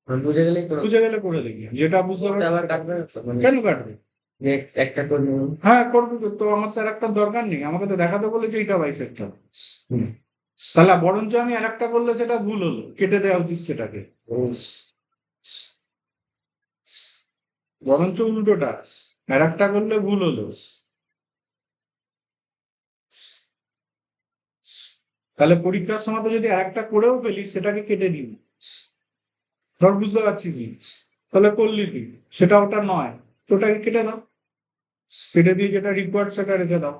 বুঝে গেলেই করবেন। বুঝে গেলে করে দেখবি, যেটা বুঝতে ওটা পারবি আবার কাটবে না তো? মানে কেন কাটবে? যে একটা করবো। হ্যাঁ করবি তো, আমার স্যার একটা দরকার নেই, আমাকে তো দেখাতে বলে যে এইটা বাইসেক্টর। তাহলে বরঞ্চ আমি আর একটা করলে সেটা ভুল হলো, কেটে দেওয়া উচিত সেটাকে। বরঞ্চ উল্টোটা, আর একটা করলে ভুল হলো। তাহলে পরীক্ষার সময় তো যদি আরেকটা করেও ফেলিস সেটাকে কেটে দিবি। ধর বুঝতে পারছিস কি? তাহলে করলি কি, সেটা ওটা নয়, তো ওটাকে কেটে দাও, কেটে দিয়ে যেটা রিকোয়ার্ড সেটা রেখে দাও।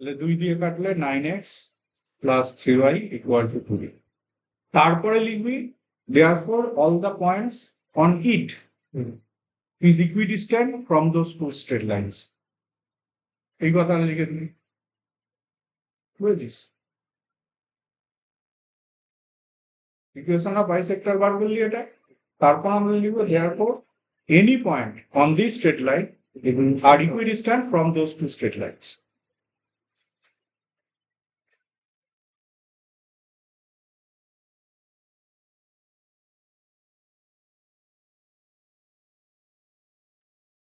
তাহলে 2 দিয়ে কাটলে 9x plus 3y equal to 2। তারপরে লিখবি therefore all the points on it is equidistant from those two straight lines। এই কথাটা লিখে দিবি, বুঝেছিস? ইকুয়েশন অফ বাইসেক্টর বার করলি এটা। তারপর আমরা লিখবো therefore any point on this straight line are equidistant from those two straight lines।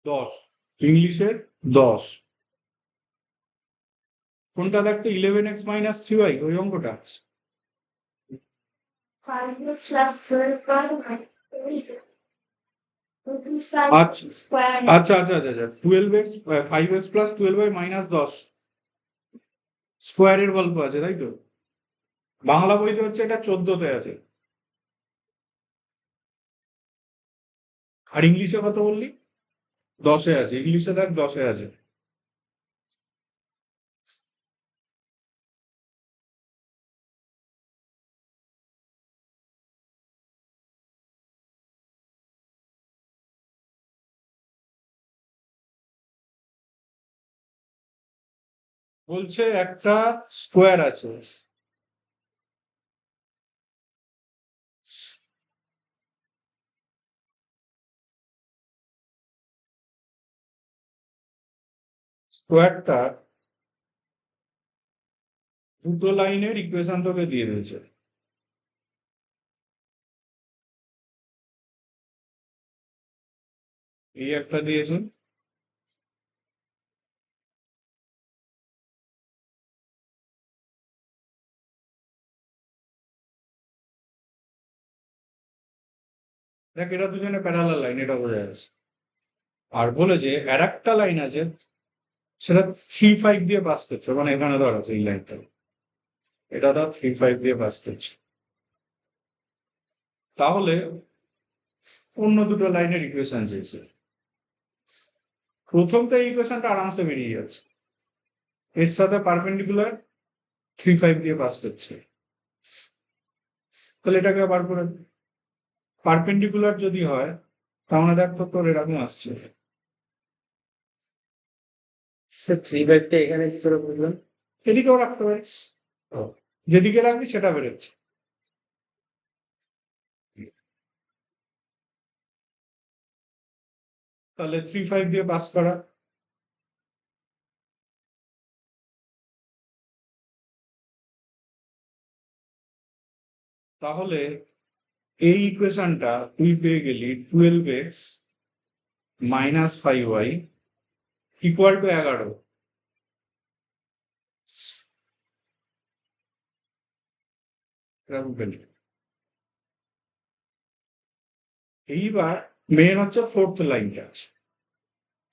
দশ, ইংলিশের 10। কোনটা দেখতে, 11x মাইনাস 3y, ওই অঙ্কটা। আচ্ছা আচ্ছা আচ্ছা আচ্ছা, 12x 5x plus 12y minus 10 স্কোয়ারের গল্প আছে, তাই তো? বাংলা বইতে হচ্ছে এটা 14তে আছে। আর ইংলিশে কত বললি? 10-এ আছে, ইংলিশে দেখ 10-এ আছে। বলছে একটা স্কোয়ার আছে, স্কোয়ারটা দুটো লাইনের ইকুয়েশন তোকে দিয়ে দিয়েছে। এই একটা দিয়েছে, দেখ এটা দুজনে প্যারালাল লাইন, এটা বোঝা যাচ্ছে। আর বলেছে আর একটা লাইন আছে, সেটা 3, 5 দিয়ে পাস করছে, মানে এখানে ধর আছে এই লাইনটা, এটা ধর 3, 5 দিয়ে পাস করছে। তাহলে অন্য দুটো লাইনের ইকুয়েশন চেয়েছে। প্রথম তো এই ইকুয়েশনটা আরামসে বেরিয়ে যাচ্ছে, এর সাথে পারপেন্ডিকুলার 3, 5 দিয়ে পাস করছে, তাহলে এটাকে বার করে, পারপেন্ডিকুলার যদি হয় তাহলে দেখো তোর এরকম আসছে। স্যার 3/5টা এখানে কি করে বুঝলাম? এদিকেও রাখতে পারিস, ও, যেদিকে রাখবি সেটা বেরোচ্ছে। তাহলে 3, 5 দিয়ে পাস করা, তাহলে এই ইকুয়েশনটা তুই পেয়ে গেলি 12x minus 5y equal to 11। এরকম পেলি। এইবার মেন হচ্ছে ফোর্থ লাইনটা,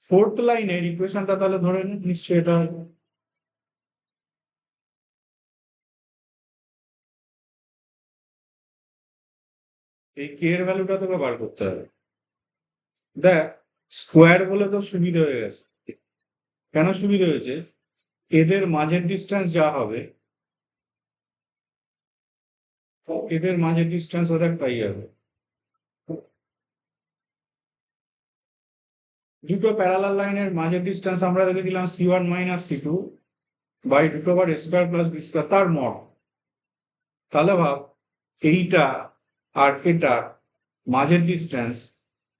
ফোর্থ লাইনের ইকুয়েশনটা তাহলে ধরে নি, নিশ্চয়ই এটা হবে। এই কে এর ভ্যালুটা তোকে বার করতে হবে। দেখ স্কোয়ার বলে তো সুবিধা হয়ে গেছে। কেন সুবিধা হয়েছে? এদের মাঝের ডিস্টেন্স যা হবে, এদের মাঝের ডিস্টেন্স ওদের পাই যাবে। দুটো প্যারালাল লাইনের মাঝের ডিস্টেন্স আমরা দেখে দিলাম c1 minus c2 by root over a square plus b square তার মড। তাহলে ভাব এইটা আর এটা মাঝের ডিস্টেন্স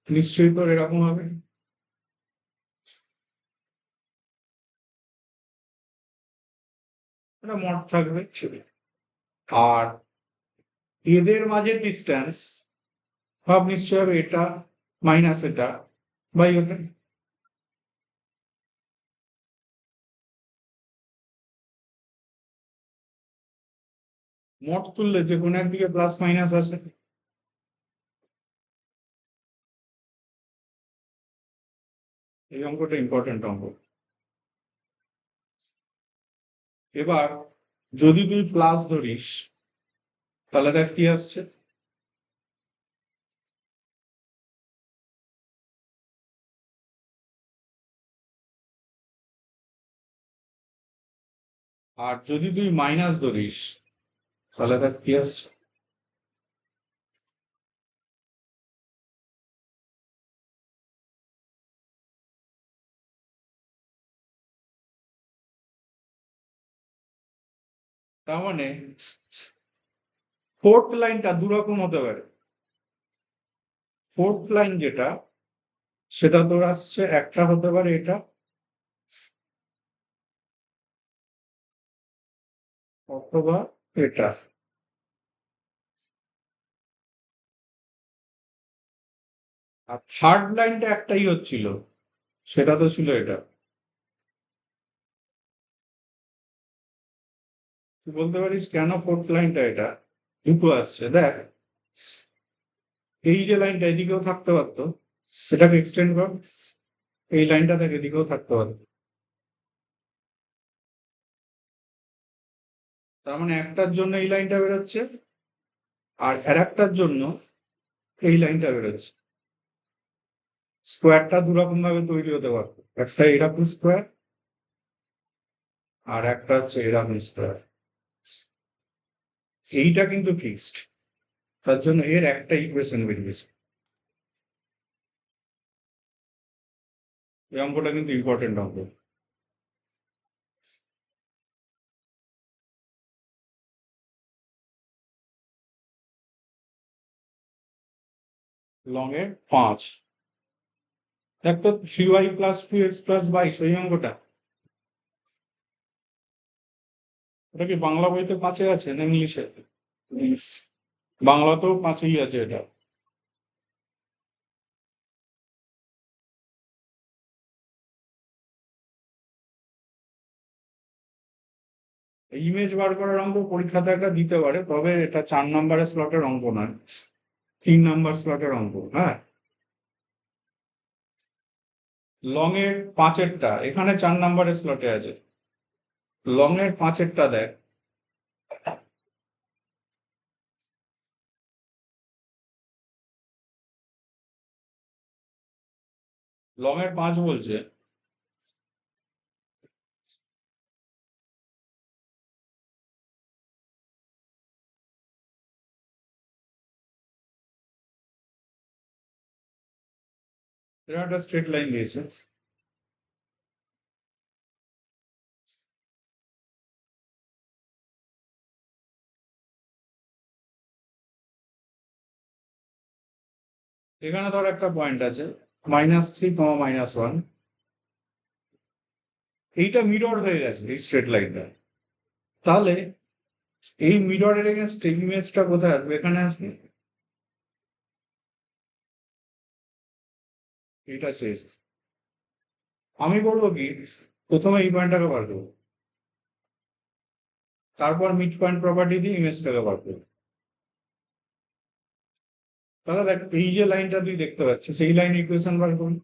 নিশ্চয়ই তোর এরকম হবে। এটা মড থাকবে। আর এদের মাঝের ডিস্টেন্স ভাব নিশ্চয় হবে এটা মাইনাস এটা বাই ওটা। মড তুললে যে কোনো একদিকে প্লাস মাইনাস আসে। এই অঙ্কটা ইম্পর্টেন্ট অঙ্ক। এবার যদি তুই প্লাস ধরিস তাহলে দেখ কি আসছে, আর যদি তুই মাইনাস ধরিস তাহলে দেখ কি আসছে। তার মানে ফোর্থ লাইনটা দুরকম হতে পারে। ফোর্থ লাইন যেটা, সেটা তোর আসছে একটা হতে পারে এটা, অথবা এটা। আর থার্ড লাইনটা একটাই হচ্ছিল, সেটা তো ছিল এটা। তুই বলতে পারিস কেন ফোর্থ লাইনটা এটা দুটো আসছে। দেখ এই যে লাইনটা এদিকেও থাকতে পারতো, সেটাকে এক্সটেন্ড কর, এই লাইনটা থেকে এদিকেও থাকতে পারতো। তার মানে একটার জন্য এই লাইনটা বেরোচ্ছে, আর একটার জন্য এই লাইনটা বেরোচ্ছে। স্কোয়ারটা দুরকম ভাবে তৈরি হতে পারতো, একটা এরকম স্কোয়ার আর একটা হচ্ছে এরকম স্কোয়ার। এইটা কিন্তু ফিক্সড, তার জন্য এর একটা ইকুয়েশন বেরিয়েছে। এই অঙ্কটা কিন্তু ইম্পর্টেন্ট অঙ্ক। লং এর 5। দেখ তো 3y প্লাস 2x প্লাস 22 ওই অঙ্কটা, ওটা কি বাংলা বইতে 5-এ আছে না ইংলিশে? বাংলাতেও 5-এই আছে এটা। ইমেজ বার করার অঙ্ক পরীক্ষাতে একটা দিতে পারে, তবে এটা 4 নম্বরের স্লটের অঙ্ক নয়, 3 নম্বর স্লটের অঙ্ক। হ্যাঁ, লং এর 5-এরটা এখানে 4 নম্বরের স্লটে আছে। লং এর 5-এরটা দেখ, লং এর 5 বলছে এটা একটা স্ট্রেট লাইন দিয়েছে। এখানে ধর একটা পয়েন্ট আছে -3, -1, এইটা মিরর হয়ে গেছে এই স্ট্রেট লাইনটা। তাহলে এই মিররের এগেনস্ট ইমেজটা কোথায় আসবে? এখানে আসবে, এটা শেষ। আমি বলবো কি, প্রথমে এই পয়েন্টটাকে বার করবো, তারপর মিড পয়েন্ট প্রপার্টি দিয়ে ইমেজটাকে বার করবো। তাহলে দেখ এই যে লাইনটা তুই দেখতে পাচ্ছিস, সেই লাইন ইকুয়েশন বার করবি।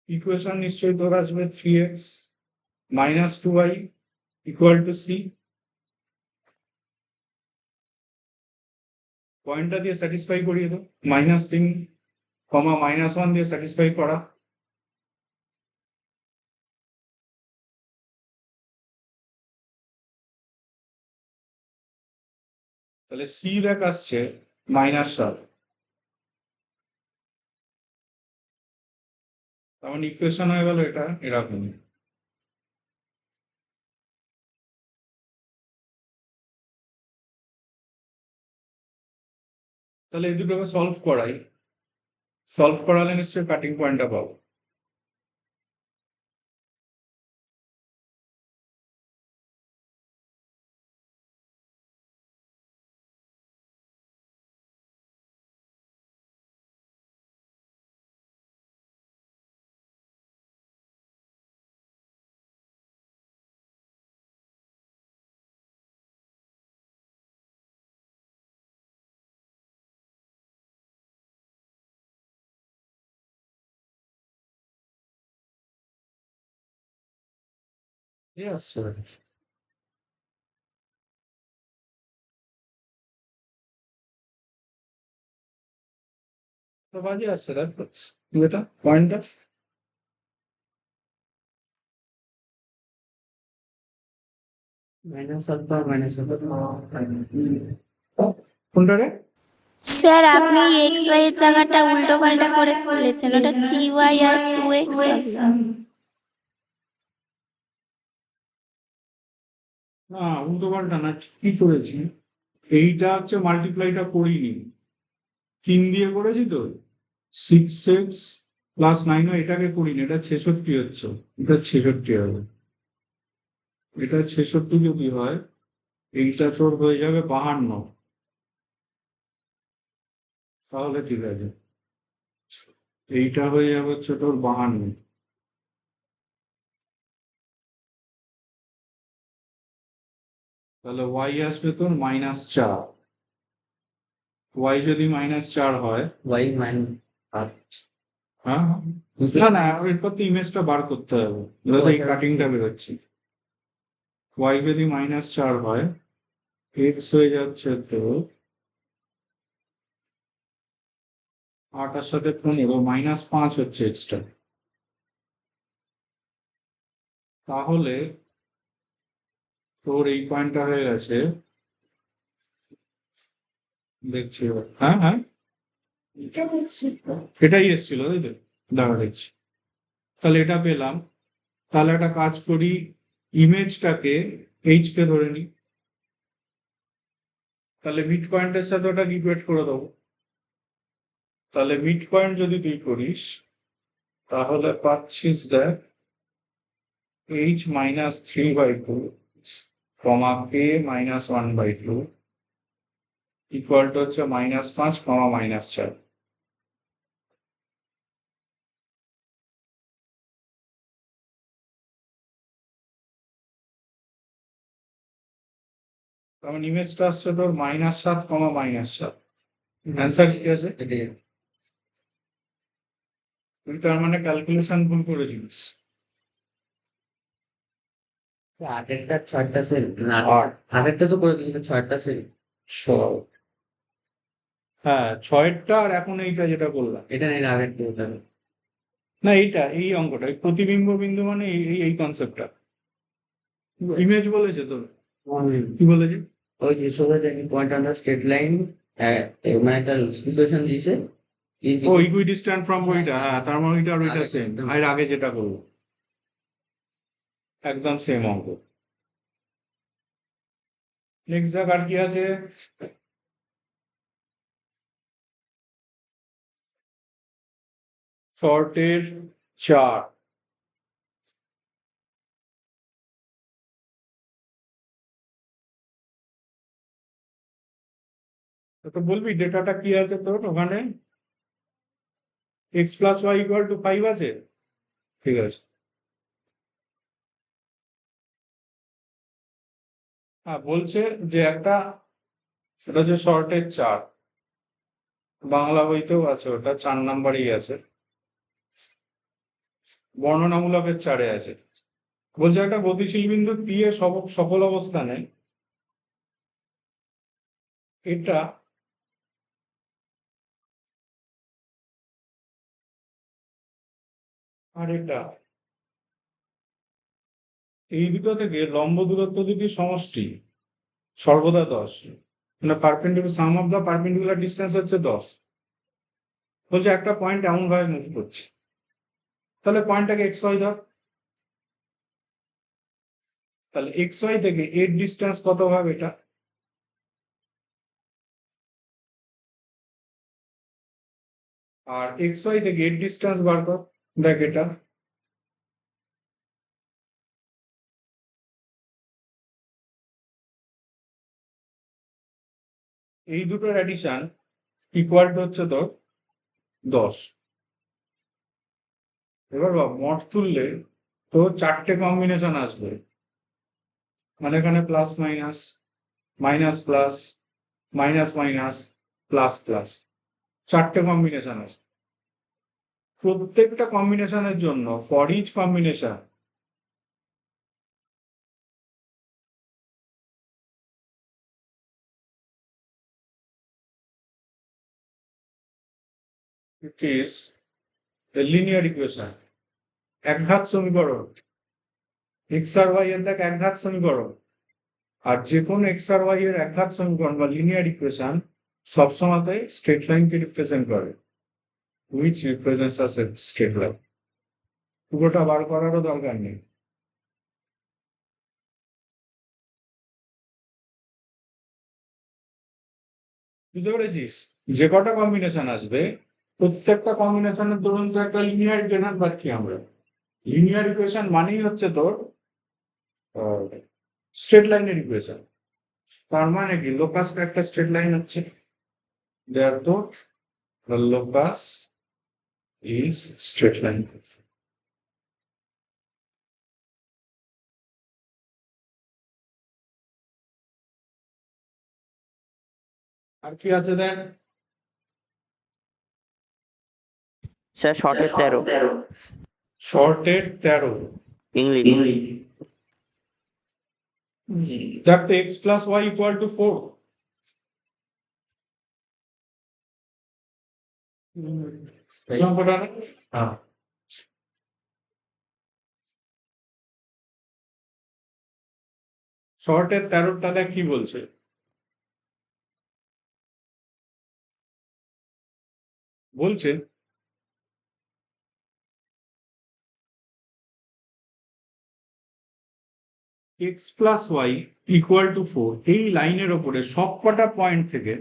ইকুয়েশন নিশ্চয়ই তোর আসবে 3x - 2y = c। পয়েন্টটা দিয়ে স্যাটিসফাই করিয়ে দাও, -3, -1 দিয়ে স্যাটিসফাই করা। তাহলে c দেখ আসছে -7। তার মানে ইকুয়েশন হয়ে গেল এটা এরকম। তাহলে এই দুটোকে সলভ করাই, সলভ করালে নিশ্চয়ই কাটিং পয়েন্টটা পাবো। এই আসছে, তো বাজে আসছে দেখ এটা পয়েন্টটা। কোনটা রে? স্যার আপনি এক্স ওয়াই এর জায়গাটা উল্টো পাল্টা করে ফেলেছেন, ওটা 3y আর 2x হবে। না, উল্টো পাল্টা না, কি করেছি, এইটা হচ্ছে মাল্টিপ্লাইটা করিনি, 3 দিয়ে করেছি তো, 6x + 9, এটাকে করিনি, এটা 66 হচ্ছে, এটা 66 হবে। এটা 66 যদি হয়, এইটা তোর হয়ে যাবে 52, তাহলে ঠিক আছে, এইটা হয়ে যাবে হচ্ছে তোর 52। তাহলে y আসবে তোর -4। y যদি -4 হয়, y minus হ্যাঁ, না না, এরপর তো ইমেজটা বার করতে হবে, এটা তো এই কাটিংটা বেরোচ্ছে। y যদি -4 হয়, x হয়ে যাচ্ছে তো 8-এর সাথে 15, -5 হচ্ছে এক্সট্রা। তাহলে তোর এই পয়েন্টটা হয়ে গেছে, দেখছি এবার। হ্যাঁ হ্যাঁ, এটাই এসেছিল তাই তো, দাঁড়া দেখছি। তাহলে এটা পেলাম। তাহলে একটা কাজ করি, ইমেজটাকে এইচ কে ধরে নিই, তাহলে মিড পয়েন্টের সাথে ওটা ইকুয়েট করে দেবো। তাহলে মিড পয়েন্ট যদি তুই করিস তাহলে পাচ্ছিস দেখ h minus 3/2 comma k minus 1/2 equal to হচ্ছে -5 কমা -4। তখন ইমেজটা আসছে তোর -7 কমা -7। অ্যান্সার কি আছে? এটাই তুই তার মানে ক্যালকুলেশন ভুল করেছিস। আগেরটা 6টা সেল না আট। আগেরটা তো করে দিল 6টা সেল হ্যাঁ 6টা আর এখন এইটা যেটা করলাম এটা নেই আগেরটা ওটা না এইটা এই অঙ্কটা এই প্রতিবিম্ব বিন্দু মানে এই কনসেপ্টটা ইমেজ বলেছে তো কি বলেছে? ওই যে সোজা যে point on the straight line মানে একটা ইকুয়েশন দিয়েছে ও ইকুইডিস্ট্যান্ট ফ্রম ওইটা, হ্যাঁ তার মানে ওইটা আর ওইটা আগে সেম একদম। আর আগে যেটা করবো একদম সেম অঙ্ক। নেক্সট দেখ আর কি আছে। শর্টের 4 তো বলবি ডেটাটা কি আছে তোর ওখানে x plus Y equal to 5 আছে, ঠিক আছে। হ্যাঁ বলছে যে একটা সেটা হচ্ছে শর্টের 4, বাংলা বইতেও আছে ওটা 4 নাম্বারই আছে, বর্ণনামূলকের 4-এ আছে। বলছে একটা গতিশীল বিন্দু পি এর সকল অবস্থানে এটা আর এটা এই দুটো থেকে লম্ব দূরত্ব দুটির সমষ্টি সর্বদা 10, মানে perpendicular sum of the perpendicular distance হচ্ছে 10। বলছে একটা পয়েন্ট এমন ভাবে মুভ করছে, তাহলে পয়েন্টটাকে এক্স ওয়াই ধর, তাহলে এক্স ওয়াই থেকে এর ডিস্টেন্স কত হবে এটা, আর এক্স ওয়াই থেকে এর ডিস্টেন্স বার কর। দেখ এটা এই দুটোর অ্যাডিশন ইকুয়াল টু হচ্ছে তোর 10। এবার ভাব মট তুললে তো 4টে কম্বিনেশন আসবে, মানে এখানে plus minus minus plus minus minus plus plus 4টে কম্বিনেশন আসবে। প্রত্যেকটা কম্বিনেশনের জন্য for each combination it is a linear equation, একঘাত সমীকরণ। এক্স আর ওয়াই এর দেখ একঘাত সমীকরণ, আর যে কোনো এক্স আর ওয়াই এর একঘাত সমীকরণ বা লিনিয়ার ইকুয়েশন সবসময় স্ট্রেট লাইনকে রিপ্রেজেন্ট করে, which represents as a straight line। পুরোটা বার করারও দরকার নেই। বুঝতে পেরেছিস? যে কটা কম্বিনেশন আসবে প্রত্যেকটা কম্বিনেশনের ধরুন তো একটা লিনিয়ার ইকুয়েশন পাচ্ছি আমরা। লিনিয়ার ইকুয়েশন মানেই হচ্ছে তোর স্ট্রেট লাইনের ইকুয়েশন। তার মানে কি লোকাস একটা স্ট্রেট লাইন হচ্ছে, therefore the locus is straight line। আর কি আছে দেখ, স্যার শর্টের 13 শর্টের 13 ইংলিশ। দেখ তো x plus Y equal to 4। হ্যাঁ শর্টের 13টা দেখ কি বলছে, বলছে x plus Y equal to 4 এই লাইনের ওপরে সবকটা পয়েন্ট থেকে,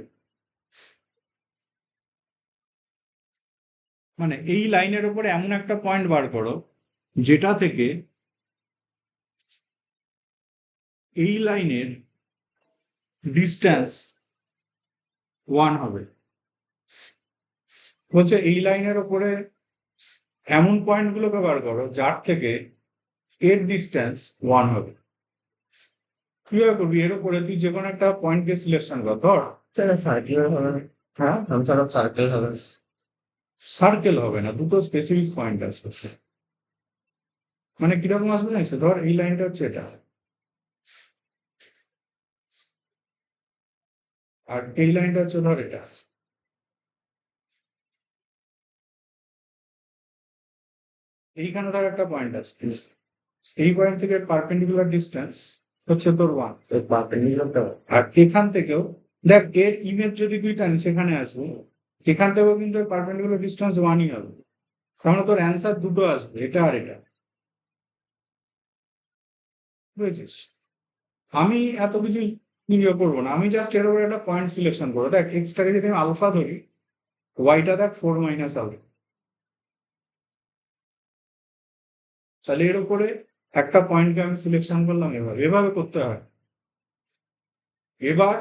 মানে এই লাইনের ওপরে এমন একটা পয়েন্ট বার করো যেটা থেকে এই লাইনের ডিস্টেন্স 1 হবে। বলছে এই লাইনের ওপরে এমন পয়েন্টগুলোকে বার করো যার থেকে এর ডিস্টেন্স 1 হবে। কিভাবে করবি? এর উপরে তুই যে কোনো একটা পয়েন্টকে সিলেকশন কর। ধর সেটা সার্কুলার হবে না? হ্যাঁ, some sort of circle হবে। সার্কেল হবে না, দুটো স্পেসিফিক পয়েন্ট আসবে। মানে কিরকম আসবে জানিস? ধর এই লাইনটা হচ্ছে এটা, আর এই লাইনটা হচ্ছে ধর এটা। এইখানে ধর একটা পয়েন্ট আছে, এই পয়েন্ট থেকে পারপেন্ডিকুলার ডিস্টেন্স হচ্ছে তোর 1। তো পারপেন্ডিকুলারটা আর এখান থেকেও দেখ, এর ইমেজ যদি তুই টানিস সেখানে আসবে, এখান থেকেও কিন্তু পারপেন্ডিকুলার ডিস্টেন্স 1ই হবে। তাহলে তোর অ্যান্সার দুটো আসবে, এটা আর এটা। বুঝেছিস? আমি এত কিছু ইয়ে করবো না, আমি জাস্ট এর উপরে একটা পয়েন্ট সিলেকশন করবো। দেখ এক্সটাকে যদি আমি আলফা ধরি, ওয়াইটা দেখ 4 মাইনাস আলফা। তাহলে এর উপরে একটা পয়েন্টকে আমি সিলেকশন করলাম, এভাবে এভাবে করতে হয়। এবার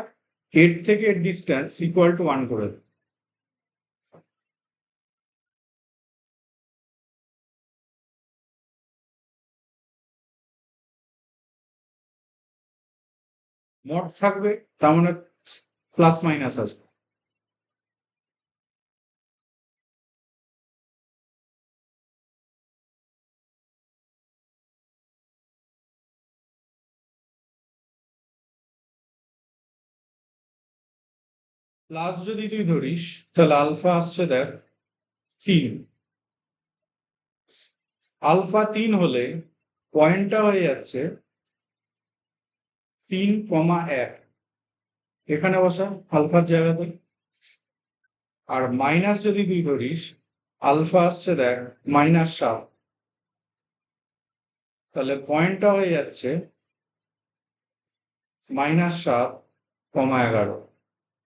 এর থেকে এর ডিস্টেন্স ইকুয়াল টু 1 করে দেব। মড থাকবে, তার মানে প্লাস মাইনাস আসবে। প্লাস যদি তুই ধরিস তাহলে আলফা আসছে দেখ 3। আলফা 3 হলে পয়েন্টটা হয়ে যাচ্ছে 3,1 এখানে বসা আলফার জায়গাতে। আর মাইনাস যদি তুই ধরিস, আলফা আসছে দেখ -7, তাহলে পয়েন্টটা হয়ে যাচ্ছে -7,11।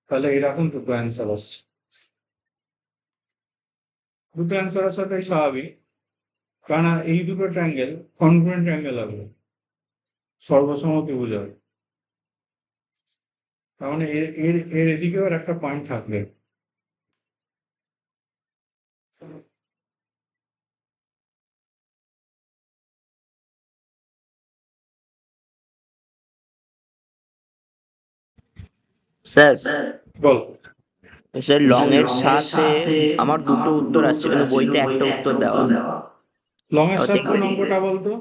তাহলে এরকম দুটো অ্যান্সার আসছে। দুটো অ্যান্সার আসাটাই স্বাভাবিক, কারণ এই দুটো ট্রায়াঙ্গেল কনগ্রুয়েন্ট ট্রায়াঙ্গেল হবে, সর্বসম্মতি বোঝাবে। তার মানে এর এর এর এদিকেও আর একটা পয়েন্ট থাকবে। স্যার, বল। স্যার লং এর সাথে আমার দুটো উত্তর আসছে কিন্তু বইতে একটা উত্তর দেওয়া। লং এর সাথে ঠিক কোন অঙ্কটা বলতো?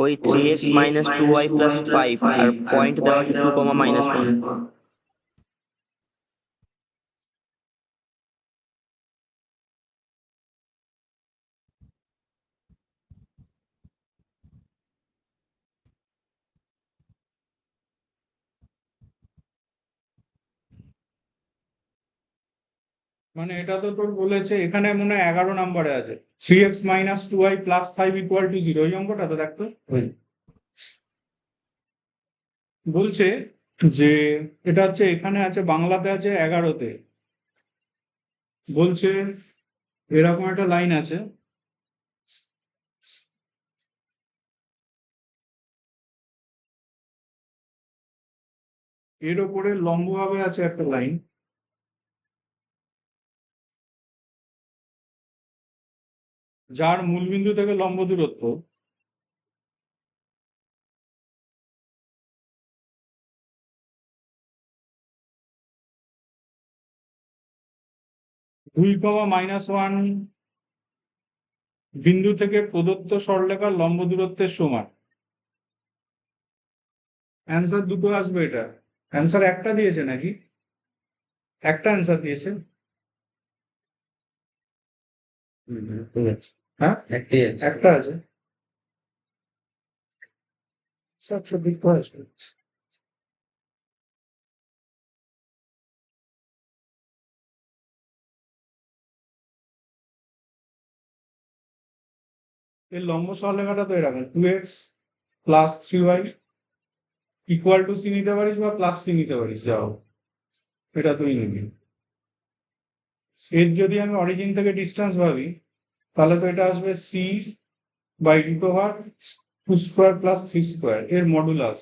ওই 3x মাইনাস 2y প্লাস 5 আর পয়েন্ট দেওয়া আছে 2, -1। মানে এটা তো তোর বলেছে এখানে মনে হয় 11 নম্বরে আছে, 3x minus 2y plus 5 equal to 0। এই অঙ্কটা তো দেখতো বলছে যে এটা হচ্ছে, এখানে আছে বাংলাতে আছে 11তে। বলছে এরকম একটা লাইন আছে, এর ওপরে লম্বভাবে আছে একটা লাইন, যার মূলবিন্দু থেকে লম্ব দূরত্ব 2, -1 বিন্দু থেকে প্রদত্ত সরলরেখার লম্ব দূরত্বের সমান। অ্যান্সার দুটো আসবে। এটা অ্যান্সার একটা দিয়েছে নাকি? একটা অ্যান্সার দিয়েছে। ঠিক আছে, হ্যাঁ, একটি আছে। একটা আছে। স্যার সঠিক তো আসবে। এর লম্ব সরলরেখাটা তো এরকম 2x plus 3y equal to C নিতে পারিস বা প্লাস সি নিতে পারিস, যাও এটা তুই নিবি। এর যদি আমি অরিজিন থেকে ডিস্টেন্স ভাবি তাহলে তো এটা আসবে c by root over 2 square plus 3 square এর মডুলাস,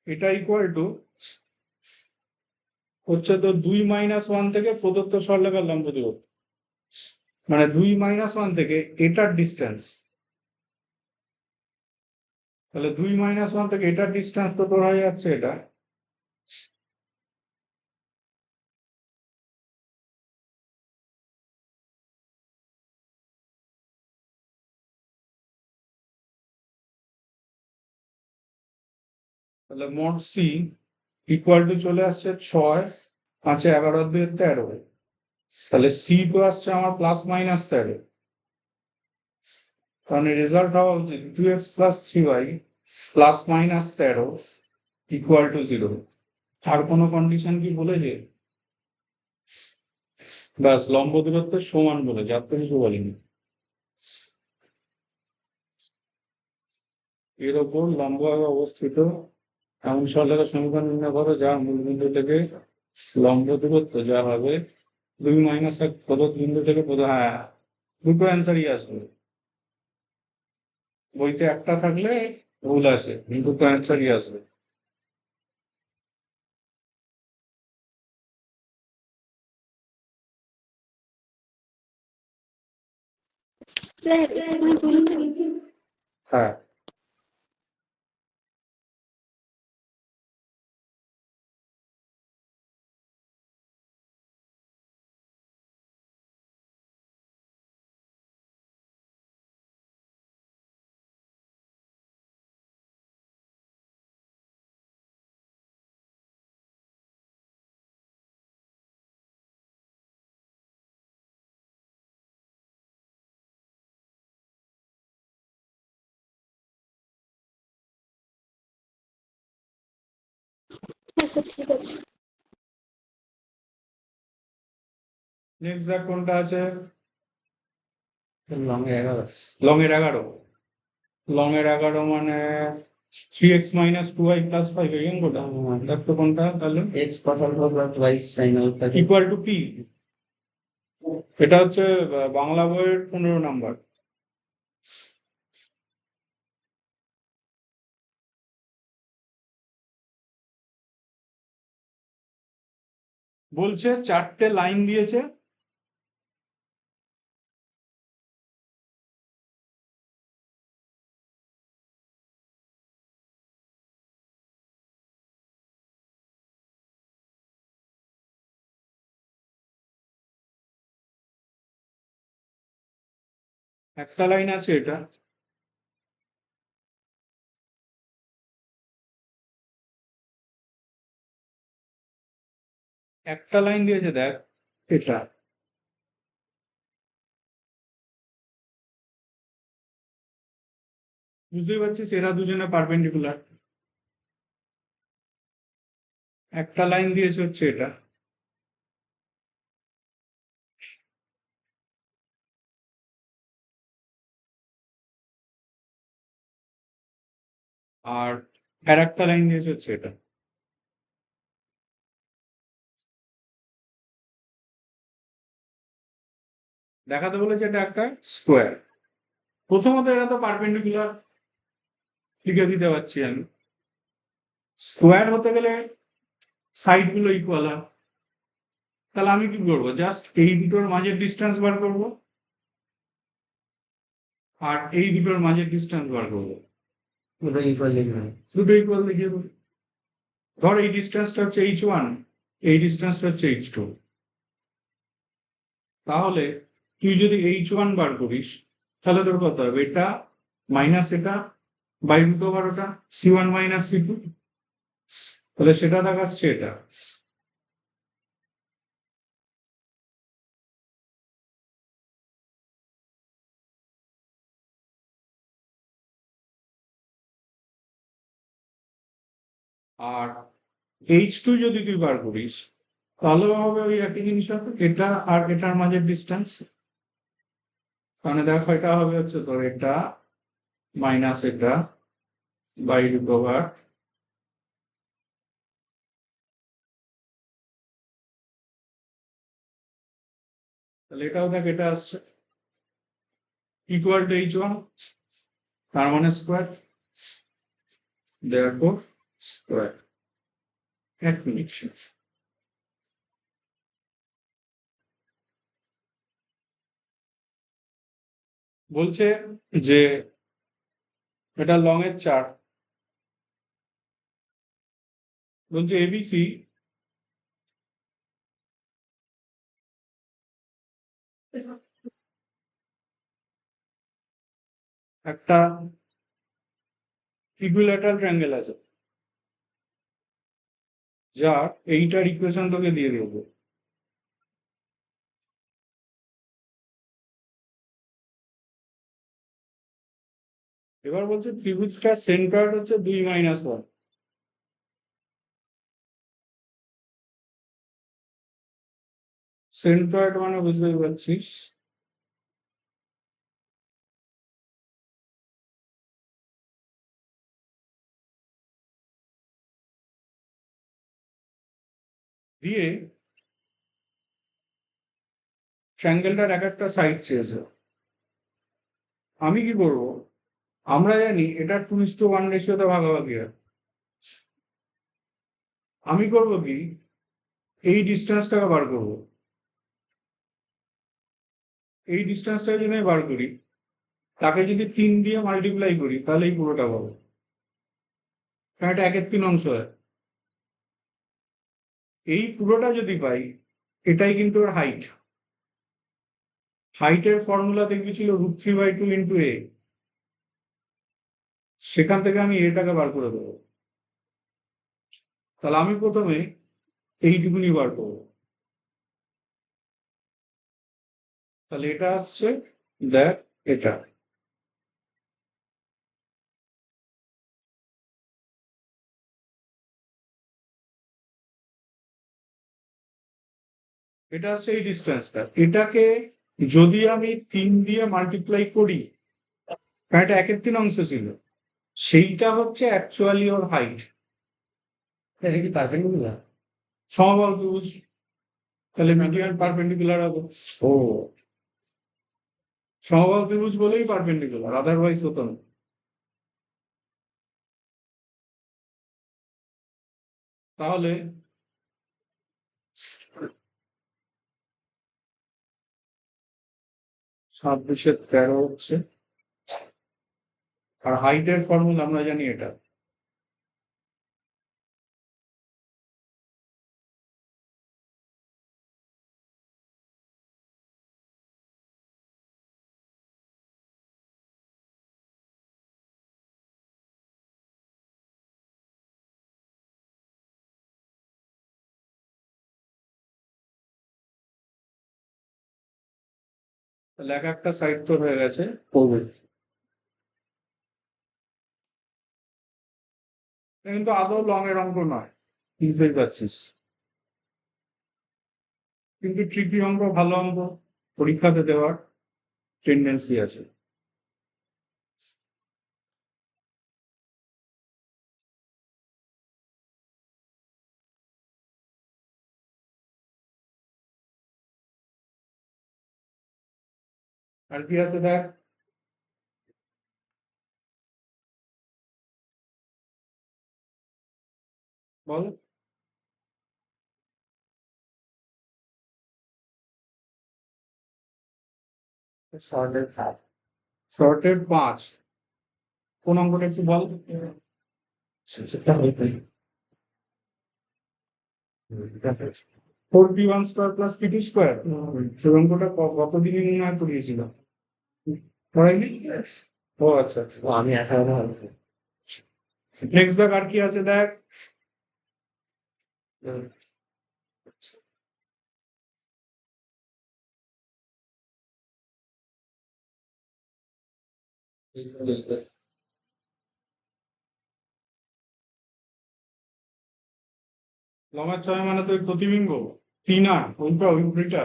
এটা ইকুয়াল টু হচ্ছে তো 2 - 1 থেকে প্রদত্ত সরলরেখার লম্ব দূরত্ব, মানে 2 - 1 থেকে এটার ডিস্টেন্স, তাহলে 2 - 1 থেকে এটার ডিস্টেন্স তো তোর হয়ে যাচ্ছে এটা, তাহলে মোট সি ইকুয়াল টু চলে আসছে 6 5 11 দিয়ে 13, তাহলে সি তো আসছে আমার প্লাস মাইনাস 13, তাহলে রেজাল্ট হওয়া উচিত 2x plus 3y plus minus 13 equal to 0। আর কোনো কন্ডিশন কি বলেছে? ব্যাস, লম্ব দূরত্বের সমান বলে, যার তো কিছু বলিনি। এর ওপর লম্বভাবে অবস্থিত এমন সরলরেখার সমীকরণ নির্ণয় করো যার মূলবিন্দু থেকে লম্ব দূরত্ব যা হবে 2 - 1 প্রদত্ত বিন্দু থেকে হ্যাঁ, দুটো অ্যান্সারই আসবে। বইতে একটা থাকলে ভুল আছে, দুটো অ্যান্সারই আসবে। হ্যাঁ, নেক্সট দেখ কোনটা আছে, লং এর 11। লং এর 11। লং এর 11 মানে 3x - 2y + 5 এই অঙ্কটা, দেখ তো কোনটা তাহলে, x cos alpha plus y sin alpha equal to কি? এটা হচ্ছে বাংলা বইয়ের 15 নাম্বার। বলছে 4টে লাইন দিয়েছে, একটা লাইন আছে এটা, একটা লাইন দিয়েছে দেখ এটা, বুঝতেই পারছিস এরা দুজনে পারপেন্ডিকুলার। একটা লাইন দিয়েছে হচ্ছে এটা, আর একটা লাইন দিয়েছে হচ্ছে এটা। দেখাতে বলেছে এটা একটা স্কোয়ার। প্রথমত এটা তো পারপেন্ডিকুলার, লিখে দিতে পারছি আমি। স্কোয়ার হতে গেলে সাইড গুলো ইকুয়াল হয়, তাহলে আমি কি করবো, জাস্ট এই দুটোর মাঝের ডিস্টেন্স বার করব আর এই দুটোর মাঝের ডিস্টেন্স বার করবো, দুটো ইকুয়াল লিখবে। দুটো ইকুয়াল দেখিয়ে দেবো। ধর এই ডিস্টেন্সটা হচ্ছে h1, এই ডিস্টেন্সটা হচ্ছে h2, তাহলে তুই যদি h1 বার করিস তাহলে তোর কত হবে, এটা মাইনাস এটা বাই রুট ওভার ওটা c1 - c2, তাহলে সেটা দেখাচ্ছে এটা। আর h2 যদি তুই বার করিস তাহলে হবে ওই একই জিনিস হবে, এটা আর এটার মাঝের ডিস্টেন্স, তাহলে দেখো এটা হবে হচ্ছে তোর এটা মাইনাস এটা বাই রুট ওভার তাহলে এটাও দেখ এটা আসছে ইকুয়াল টু h1 তার মানে স্কোয়ার দেয়ারফর স্কোয়ার। এক মিনিট বলছে যে এটা লং এর চার্ট বলছে এবিসি একটা ইকুইল্যাটারাল ট্রায়াঙ্গেল আছে যার এইটার ইকুয়েশন তোকে দিয়ে দেবো। এবার বলছে ত্রিভুজটা সেন্টার হচ্ছে 2-1 সেন্ট্রয়েড মানে বুঝতেই পারছিস দিয়ে ট্রায়াঙ্গেলটার এক একটা সাইড চেয়েছে। আমি কি করব, আমরা জানি এটা 2:1 রেশিওতে ভাগাভাগি হয়। আমি করব কি এই ডিস্টেন্সটাকে বার করব, এই ডিস্টেন্সটাকে যদি আমি বার করি তাকে যদি 3 দিয়ে মাল্টিপ্লাই করি তাহলে এই পুরোটা পাবো, কারণ এটা 1/3 অংশ হয়। এই পুরোটা যদি পাই এটাই কিন্তু ওর হাইট। হাইটের ফর্মুলা দেখবি ছিল √3/2 ইন্টু এ, সেখান থেকে আমি এটাকে বার করে দেবো। তাহলে আমি প্রথমে এইটুকুনি বার করবো। তাহলে এটা আসছে দেখ এটা এটা হচ্ছে এই ডিস্টেন্সটা। এটাকে যদি আমি 3 দিয়ে মাল্টিপ্লাই করি, কারণ এটা 1/3 অংশ ছিল, সেইটা হচ্ছে অ্যাকচুয়ালি ওর হাইট। এটা কি পারপেন্ডিকুলার? সমবাহু ত্রিভুজ, তাহলে মিডিয়ান পারপেন্ডিকুলার হবে। ও সমবাহু ত্রিভুজ বলেই পারপেন্ডিকুলার, আদারওয়াইজ হতো না। তাহলে ছাব্বিশের 13 হচ্ছে, আর হাইটের ফর্মুলা আমরা জানি এটা। তাহলে এক একটা সাইড তো হয়ে গেছে করবে, কিন্তু আদৌ লং এর অঙ্ক নয়, বুঝতেই পারছিস। কিন্তু ট্রিকি অঙ্ক, ভালো অঙ্ক পরীক্ষাতে দেওয়ার টেন্ডেন্সি আছে। আর কি আছে দেখ, বল। শর্টের 5 কোন অঙ্কটা একটু বল। 4p1² প্লাস p2², সেই অঙ্কটা কতদিনে নির্ণয় করিয়েছিল? পড়াইনি? ও আচ্ছা আচ্ছা। ও, আমি আশা কথা ভাবছি। নেক্সট দেখ আর কি আছে দেখ, লম্বা 6 মানে তো ওই প্রতিবিম্ব 3 আর ওইটা ওই উপরিটা।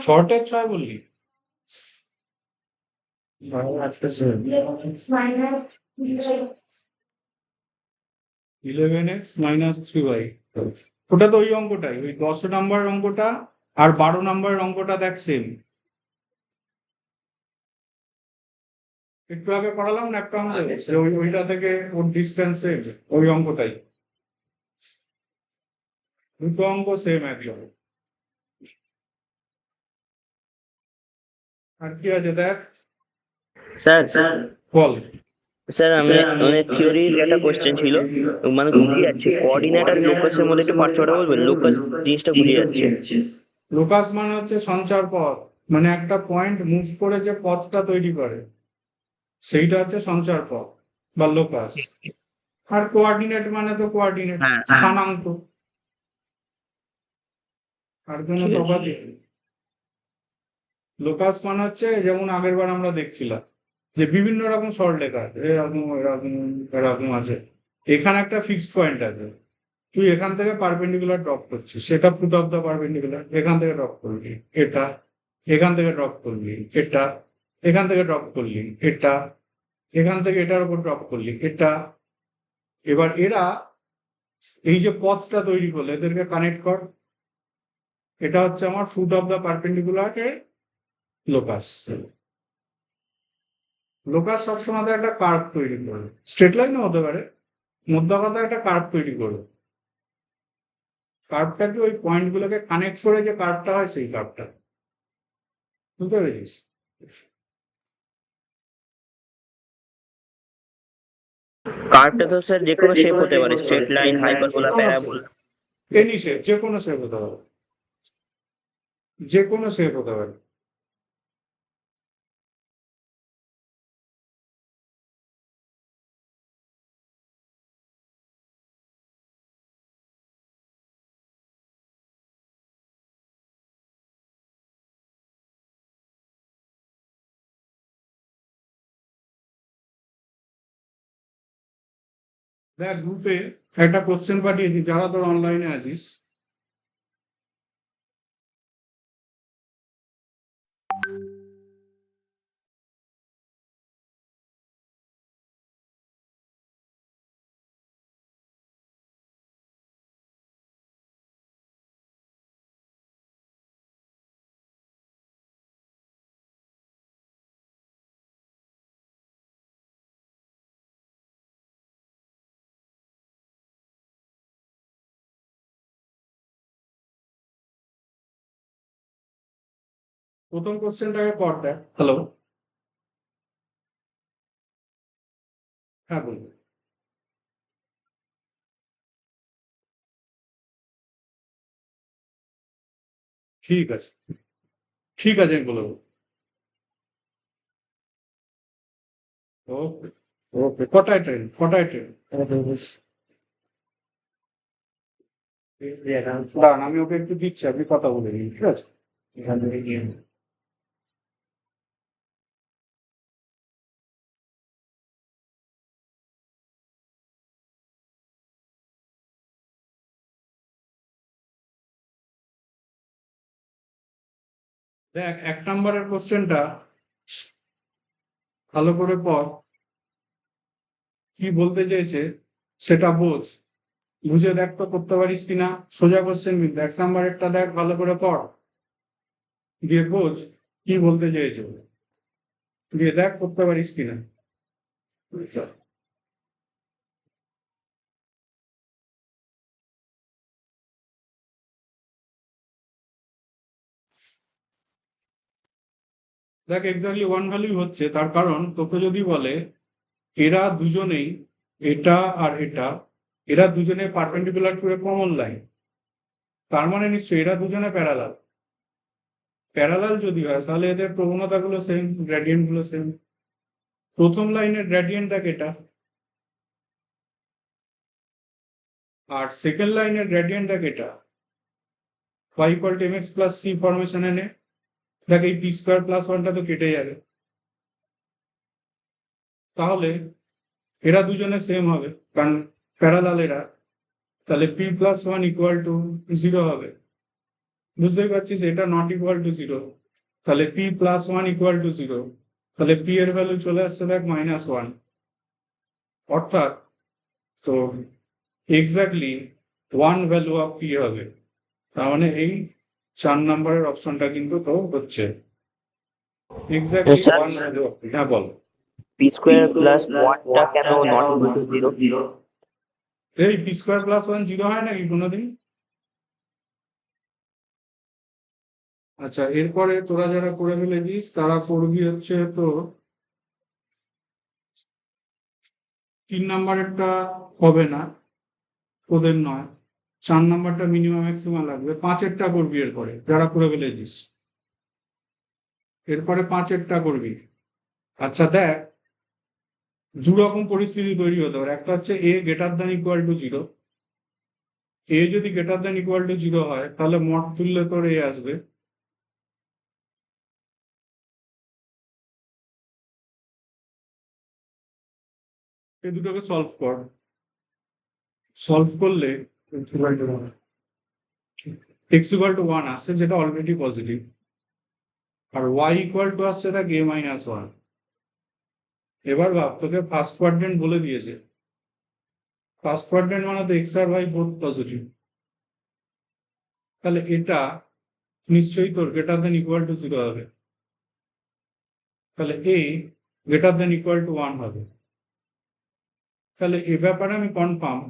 শর্টের 6 বললি? ইলেভেন এক্স মাইনাস 3y, ওটা তো ওই অঙ্কটাই, ওই 10 নম্বর অঙ্কটা আর 12 নম্বরের অঙ্কটা দেখ সেম। একটু আগে পড়ালাম না একটা অঙ্ক, ওইটা থেকে ওর ডিস্টেন্স সেম, ওই অঙ্কটাই, দুটো অঙ্ক সেম একদম। আর কি আছে দেখ, স্যার বল। স্যার আমি মানে থিওরির একটা কোশ্চেন ছিল, মানে ঘুরিয়ে যাচ্ছে কোঅর্ডিনেট আর লোকাসের মধ্যে একটু পার্থক্যটা বলবেন? লোকাস জিনিসটা ঘুরিয়ে যাচ্ছে। লোকাস মানে হচ্ছে সঞ্চার পথ, মানে একটা পয়েন্ট মুভ করে যে পথটা তৈরি করে সেইটা হচ্ছে সঞ্চার পথ বা লোকাস। আর কোঅর্ডিনেট মানে তো কোঅর্ডিনেট, হ্যাঁ। স্থানাঙ্ক, আর কোনো ঠিক আছে। তফাৎ নেই। লোকাস মানে হচ্ছে যেমন আগের বার আমরা দেখছিলাম যে বিভিন্ন রকম সরলরেখা আছে, এরকম এরকম এরকম আছে, এখানে একটা ফিক্সড পয়েন্ট আছে, তুই এখান থেকে পারপেন্ডিকুলার ড্রপ করছিস, সেটা ফুট অফ দ্য পারপেন্ডিকুলার, এখান থেকে ড্রপ করলি এটা, এখান থেকে ড্রপ করলি এটা, এখান থেকে ড্রপ করলি এটা, এখান থেকে এটার উপর ড্রপ করলি এটা। এবার এরা এই যে পথটা তৈরি করলো, এদেরকে কানেক্ট কর, এটা হচ্ছে আমার foot of the perpendicular locus. Locus সবসময় একটা কার্ভ তৈরি করবে, স্ট্রেট লাইনও হতে পারে, মোদ্দা কথা একটা কার্ভ তৈরি করবে, কার্ভটাকে ওই পয়েন্ট গুলোকে কানেক্ট করে যে কার্ভটা হয় সেই কার্ভটা, বুঝতে পেরেছিস? কার্ভটা তো স্যার যে কোনো শেপ হতে পারে, straight line, hyperbola, parabola. Any shape, যে কোনো শেপ হতে পারে, যে কোনো শেপ হতে পারে। দেখ গ্রুপে একটা কোশ্চেন পাঠিয়েছি, যারা তোর অনলাইনে আছিস প্রথম কোশ্চেনটাকে পড় দেখ। হ্যালো, হ্যাঁ বলবো। ঠিক আছে, ঠিক আছে, আমি বলে দেবো। ওকে, ওকে, কটায় ট্রেন, কটায় ট্রেন? দাঁড়ান, আমি ওকে একটু দিচ্ছি, আপনি কথা বলে নিন, ঠিক আছে? এখান থেকে গিয়ে দেখ 1 নম্বরের কোশ্চেনটা ভালো করে পড়, কি বলতে চেয়েছে সেটা বোঝ, বুঝে দেখ তো করতে পারিস কিনা। সোজা কোশ্চেন, কিন্তু 1 নম্বরেরটা দেখ ভালো করে পড়, দিয়ে বোঝ কি বলতে চেয়েছে, দিয়ে দেখ করতে পারিস কিনা। দেখ এক্স্যাক্টলি 1 ভ্যালু হচ্ছে, তার কারণ তোকে যদি বলে এরা দুজনেই, এটা আর এটা, এরা দুজনে perpendicular to a common line, তার মানে নিশ্চয়ই এরা দুজনে প্যারালাল। প্যারালাল যদি হয় তাহলে এদের প্রবণতাগুলো সেম, গ্রেডিয়েন্ট গুলো সেম। প্রথম লাইনের গ্রেডিয়েন্ট দেখ এটা, আর সেকেন্ড লাইনের গ্রেডিয়েন্ট দেখ এটা, y equal to mx plus c formation এনে দেখ এই p স্কোয়ার প্লাস 1টা তো কেটে যাবে, তাহলে এরা দুজনে সেম হবে কারণ প্যারালাল এরা, তাহলে p প্লাস 1 ইকুয়াল টু 0 হবে। বুঝতেই পারছিস এটা নট ইকুয়াল টু জিরো, তাহলে P plus one equal to zero, তাহলে পি এর ভ্যালু চলে আসছে দেখ মাইনাস ওয়ান। অর্থাৎ তো exactly one value of P হবে, তার মানে এই 4 নম্বরের অপশনটা কিন্তু তো হচ্ছে exactly sir one value of P. হ্যাঁ বল। পি স্কোয়ার প্লাস ওয়ানটা কেন নট ইকুয়াল টু জিরো? এই P square plus one zero হয় নাকি কোনোদিন? আচ্ছা, এরপরে তোরা যারা করে ফেলেছিস তারা করবি হচ্ছে তো 3 নাম্বারেরটা হবে না, ওদের নয়। 4 নাম্বারটা মিনিমাম ম্যাক্সিমাম লাগবে। 5এরটা করবি এরপরে যারা করে ফেলেছিস, এরপরে 5এরটা করবি। আচ্ছা দেখ, দু রকম পরিস্থিতি তৈরি হতে পারে। একটা হচ্ছে A greater than equal to zero. A যদি greater than equal to zero হয় তাহলে মড তুললে তোর এ আসবে। এই দুটোকে সলভ কর, সলভ করলে এক্স ইকুয়াল টু ওয়ান আসছে, যেটা অলরেডি পজিটিভ, আর ওয়াই ইকুয়াল টু আসছে দেখ এ মাইনাস ওয়ান। এবার ভাব, তোকে ফার্স্ট কোয়াড্রেন্ট বলে দিয়েছে, ফার্স্ট কোয়াড্রেন্ট মানে তো এক্স আর ওয়াই বোথ পজিটিভ, তাহলে এটা নিশ্চয়ই তোর greater than equal to zero হবে, তাহলে A greater than equal to one হবে। তাহলে এ ব্যাপারে আমি কনফার্ম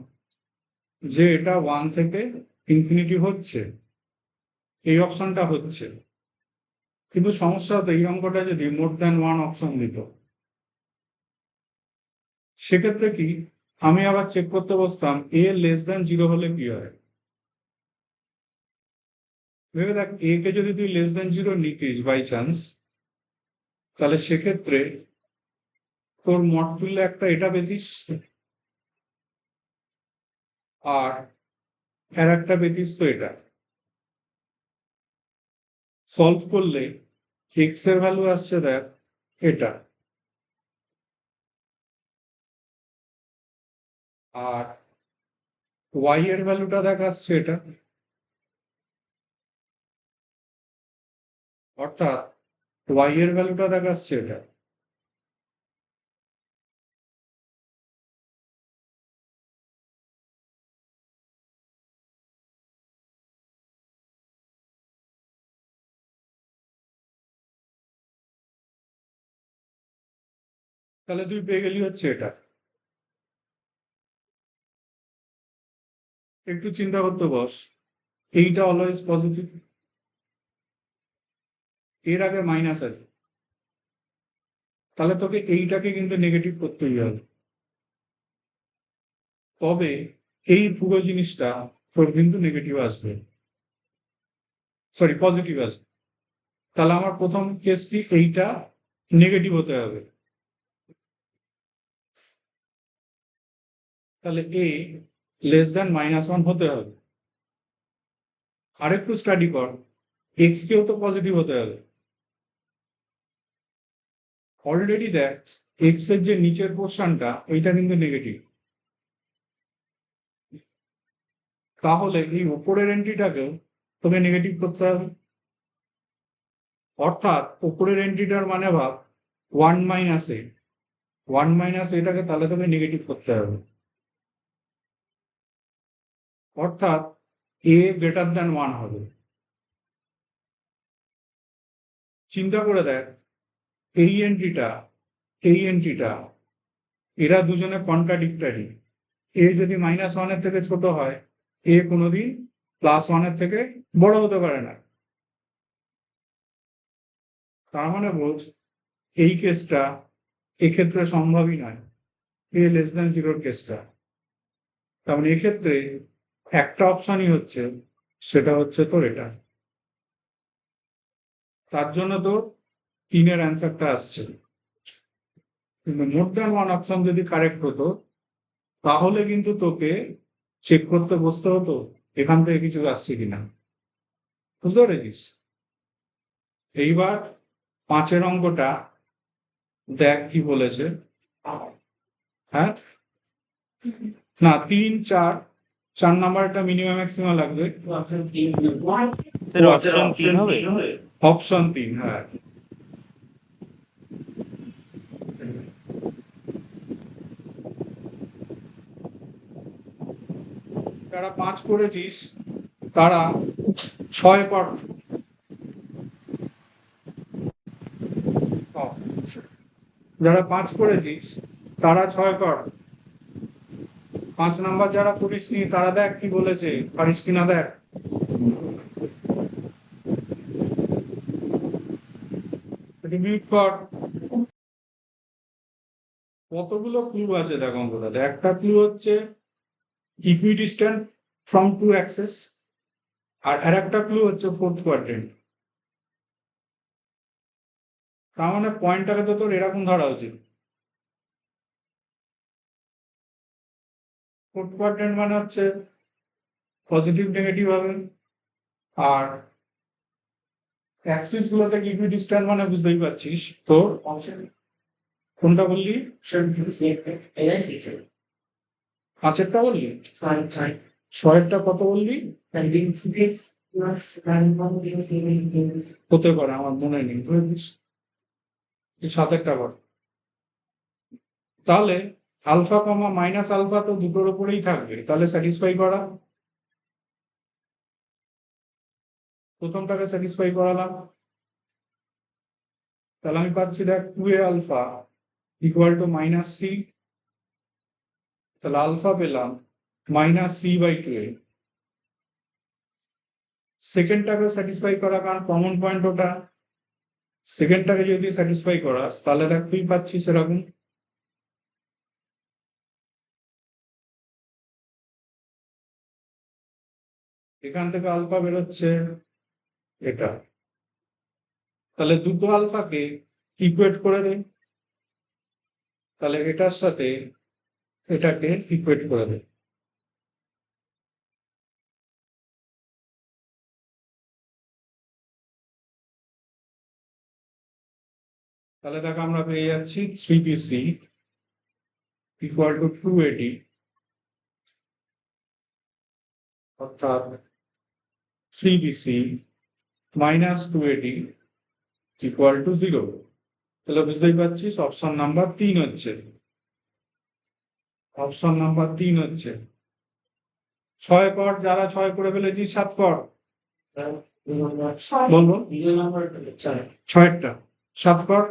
যে এটা ওয়ান থেকে ইনফিনিটি হচ্ছে, এই অপশনটা হচ্ছে। কিন্তু সমস্যা হতো এই অঙ্কটা যদি মোর দ্যান ওয়ান অপশন দিত, সেক্ষেত্রে কি আমি আবার চেক করতে বসতাম এ লেস দ্যান জিরো হলে কি হয়। ভেবে দেখ, এ কে যদি তুই লেস দ্যান জিরো নিতিস বাই চান্স, তাহলে সেক্ষেত্রে তোর মড তুললে একটা এটা পেতিস, আর একটা পেতিস তো এটা। সলভ করলে এক্স এর ভ্যালু আসছে দেখ এটা, আর ওয়াই এর ভ্যালুটা দেখ আসছে এটা। অর্থাৎ ওয়াই এর ভ্যালুটা দেখ আসছে এটা। তাহলে তুই পেয়ে গেলি হচ্ছে এটা। একটু চিন্তা করতে বস, এইটা অলওয়েজ পজিটিভ, এর আগে মাইনাস আছে, তাহলে তোকে এইটাকে কিন্তু নেগেটিভ করতেই হবে, তবে এই পুরো জিনিসটা তোর কিন্তু নেগেটিভ আসবে, সরি পজিটিভ আসবে। তাহলে আমার প্রথম কেসটি এইটা নেগেটিভ হতে হবে, তাহলে এ লেস দ্যান মাইনাস ওয়ান হতে হবে। আরেকটু স্টাডি কর, এক্স কেও তো পজিটিভ হতে হবে। অলরেডি দেখ এক্স এর যে নিচের পোর্শনটা ওইটা কিন্তু নেগেটিভ, তাহলে এই উপরের এন্ট্রিটাকেও তোকে নেগেটিভ করতে হবে। অর্থাৎ উপরের এন্ট্রিটার মানে ভাব ওয়ান মাইনাস এ, ওয়ান মাইনাস এটাকে তাহলে তোকে নেগেটিভ করতে হবে। অর্থাৎ এ গ্রেটার দ্যান ওয়ান হবে। চিন্তা করে দেখ, এই এন্ট্রিটা এই এন্ট্রিটা এরা দুজনে কন্ট্রাডিক্টরি। এ যদি মাইনাস ওয়ানের থেকে ছোট হয়, এ কোনোদিন প্লাস ওয়ানের থেকে বড় হতে পারে না। তার মানে বোঝ এই কেসটা এক্ষেত্রে সম্ভবই নয়, এ লেস দ্যান জিরোর কেসটা। তার মানে এক্ষেত্রে একটা অপশনই হচ্ছে, সেটা হচ্ছে তোর এটা। তার জন্য তো 3-এর অ্যান্সারটা আসছে। কিন্তু মোর দ্যান ওয়ান অপশন যদি কারেক্ট হতো, তাহলে কিন্তু তোকে চেক করতে বসতে হতো এখান থেকে কিছু আসছে কিনা। বুঝতে পেরেছিস? এইবার 5-এর অঙ্কটা দেখ কি বলেছে। হ্যাঁ না, 3, 4 নাম্বারটা মিনিমাম ম্যাক্সিমাম লাগবে। স্যার অপশন 3 হবে? অপশন 3, হ্যাঁ। যারা 5 করেছিস তারা 6 কর। যারা 5 করেছিস তারা 6 কর। 5 নাম্বার যারা করিসনি তারা দেখ কি বলেছে, পারিস কিনা দেখ। রিপিট কর। কতগুলো ক্লু আছে দেখ অঙ্কটাতে। একটা ক্লু হচ্ছে ইকুইডিস্ট্যান্ট ফ্রম টু অ্যাক্সেস, আর একটা ক্লু হচ্ছে ফোর্থ কোয়াড্রেন্ট। তার মানে পয়েন্টটাকে তো তোর এরকম ধরা উচিত। ফোর্থ কোয়াড্রেন্ট মানে হচ্ছে পজিটিভ নেগেটিভ হবে, আর অ্যাক্সিস গুলোতে ইকুইডিস্ট্যান্ট মানে বুঝতেই পারছিস। তো কোনটা বললি? পাঁচেরটা বললি? ছয়েরটা কত বললি? হতে পারে, আমার মনে নেই। সাতেরটা কর। তাহলে আলফা কমা মাইনাস আলফা তো দুটোর উপরেই থাকবে, তাহলে স্যাটিসফাই করা। প্রথমটাকে স্যাটিসফাই করালাম, তাহলে আমি পাচ্ছি দেখ 2a alpha equal to minus C. তাহলে আলফা পেলাম মাইনাস সি বাই 2a। সেকেন্ডটাকে স্যাটিসফাই করা, কারণ কমন পয়েন্ট ওটা। সেকেন্ডটাকে যদি স্যাটিসফাই করাস তাহলে দেখ তুই পাচ্ছিস এরকম। এখান থেকে আলফা বেরোচ্ছে এটা, তাহলে দুটো আলফাকে ইকুয়েট করে দে। তাহলে এটার সাথে এটাকে ইকুয়েট করে দে। তাহলে দেখো আমরা পেয়ে যাচ্ছি 3bc ইকুয়াল টু 280, অর্থাৎ 3bc মাইনাস 280 ইকুয়াল টু 0। তাহলে বুঝতেই পারছিস অপশন নাম্বার 3 হচ্ছে। অপশন নাম্বার 3 হচ্ছে। 6 কর, যারা 6 করে ফেলেছি 7 কর। বলবো 6টা 7 কর।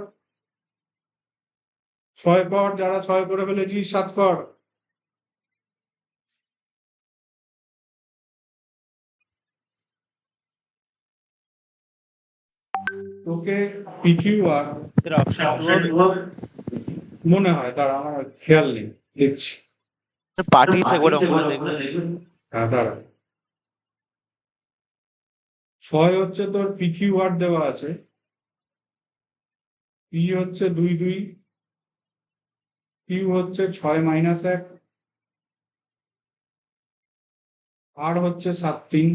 6 কর, যারা 6 করে ফেলেছি 7 কর। তোকে পিকিউ আর স্যার অপশন 2 হবে? মনে হয়, তার আমার খেয়াল নেই, দেখছি। স্যার পাঠিয়েছে একবার অঙ্কটা দেখবেন? হ্যাঁ দাঁড়া। 6 হচ্ছে তোর পিকিউ ওয়ার্ড দেওয়া আছে। পি হচ্ছে 2 2, কিউ হচ্ছে 6 মাইনাস 1, আর হচ্ছে 7 3।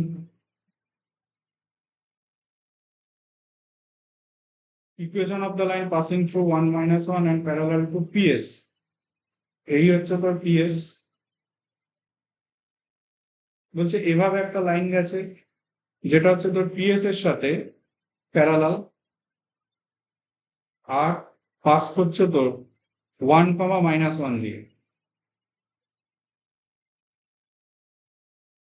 Equation of the line passing through 1 minus 1 and parallel to PS, এই হচ্ছে তোর PS। বলছে এভাবে একটা লাইন গেছে যেটা হচ্ছে তোর PS এর সাথে প্যারালাল, আর পাস করছে তোর 1 minus 1 দিয়ে।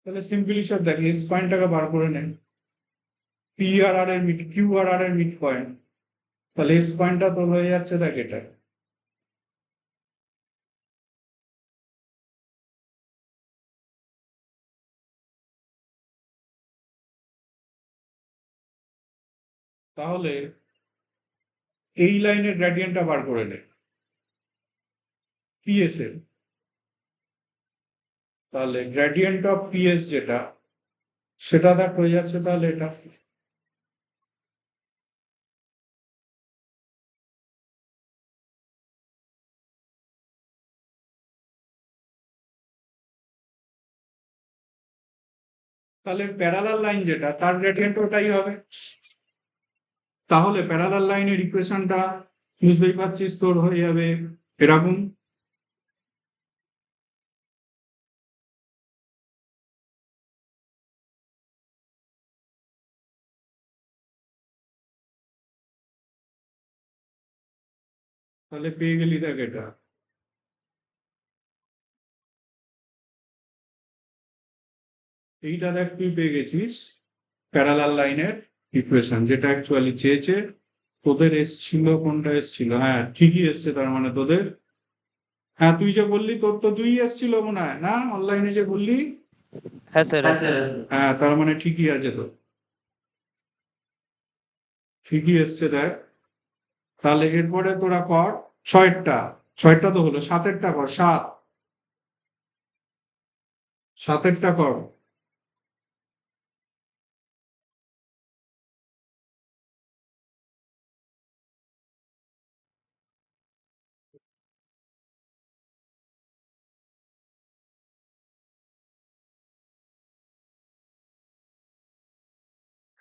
তাহলে সিম্পলি সব দেখ, এস পয়েন্টটাকে বার করে নেন। পি আর আর এর মিড, কিউ আর আর এর মিড পয়েন্ট। তাহলে এস পয়েন্টটা তোর হয়ে যাচ্ছে দেখ এটা। তাহলে এই লাইনের গ্রেডিয়েন্টটা বার করে নে পিএস এর। তাহলে গ্রেডিয়েন্ট অফ পিএস যেটা, সেটা দেখ হয়ে যাচ্ছে তাহলে এটা। তাহলে প্যারালাল লাইন যেটা, তার গ্রেডিয়েন্ট ওটাই হবে। তাহলে প্যারালাল লাইনের ইকুয়েশনটা বুঝতেই পারছিস তোর হয়ে যাবে এরকম। তাহলে পেয়ে গেলি দেখ এটা। এইটা দেখ তুই পেয়ে গেছিস প্যারালাল লাইনের ইকুয়েশন, যেটা অ্যাকচুয়ালি চেয়েছে। তোদের এসছিল কোনটা এসছিল, হ্যাঁ ঠিকই এসছে তার মানে তোদের। হ্যাঁ তুই যে বললি তোর তো 2 এসছিল মনে হয় না, অনলাইনে যে বললি। হ্যাঁ স্যার, হ্যাঁ স্যার। হ্যাঁ তার মানে ঠিকই আছে তো, ঠিকই এসছে দেখ। তাহলে এরপরে তোরা কর ছয়টা, ছয়টা তো হলো, সাতেরটা কর, সাতেরটা কর।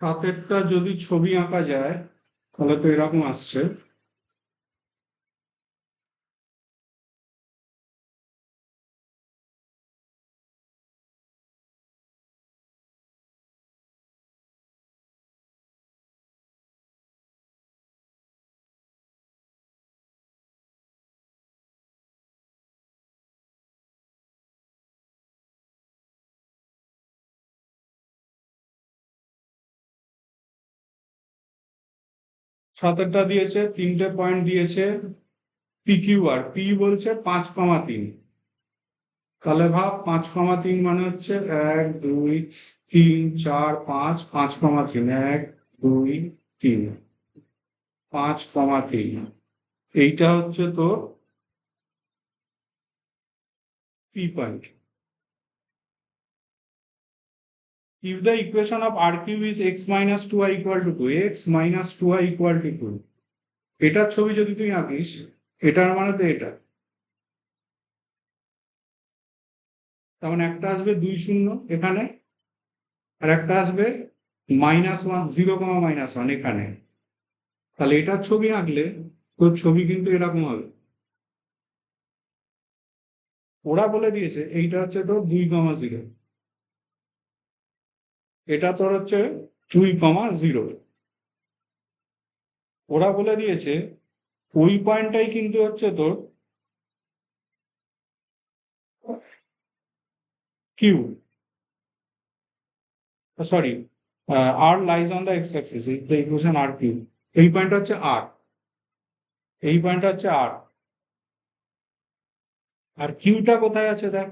সাতেরটা যদি ছবি আঁকা যায় তাহলে তো এরকম আসছে। সাতেরটা দিয়েছে, 3টে পয়েন্ট দিয়েছে PQR, পি বলছে 5,3। তাহলে ভাব 5,3 মানে হচ্ছে 1 2 3 4 5, 5,3, 1 2 3, 5,3। এইটা হচ্ছে তোর P point. If the equation of R cube is x minus 2y equal to 2, x minus 2y equal to 2, এটার ছবি যদি তুই আঁকিস, এটার মানে তো এটা, তার মানে একটা আসবে 2 0 এখানে, আর একটা আসবে -1 0,-1 এখানে। তাহলে এটার ছবি আঁকলে তোর ছবি কিন্তু এরকম হবে। ওরা বলে দিয়েছে এইটা হচ্ছে তোর 2,0, এটা তোর হচ্ছে 2,0। ওরা বলে দিয়েছে ওই পয়েন্টটাই কিন্তু হচ্ছে তোর Q, sorry, R lies on the x axis, the equation R Q. এই পয়েন্টটা হচ্ছে আর, এই পয়েন্টটা হচ্ছে আর, আর কিউটা কোথায় আছে দেখ।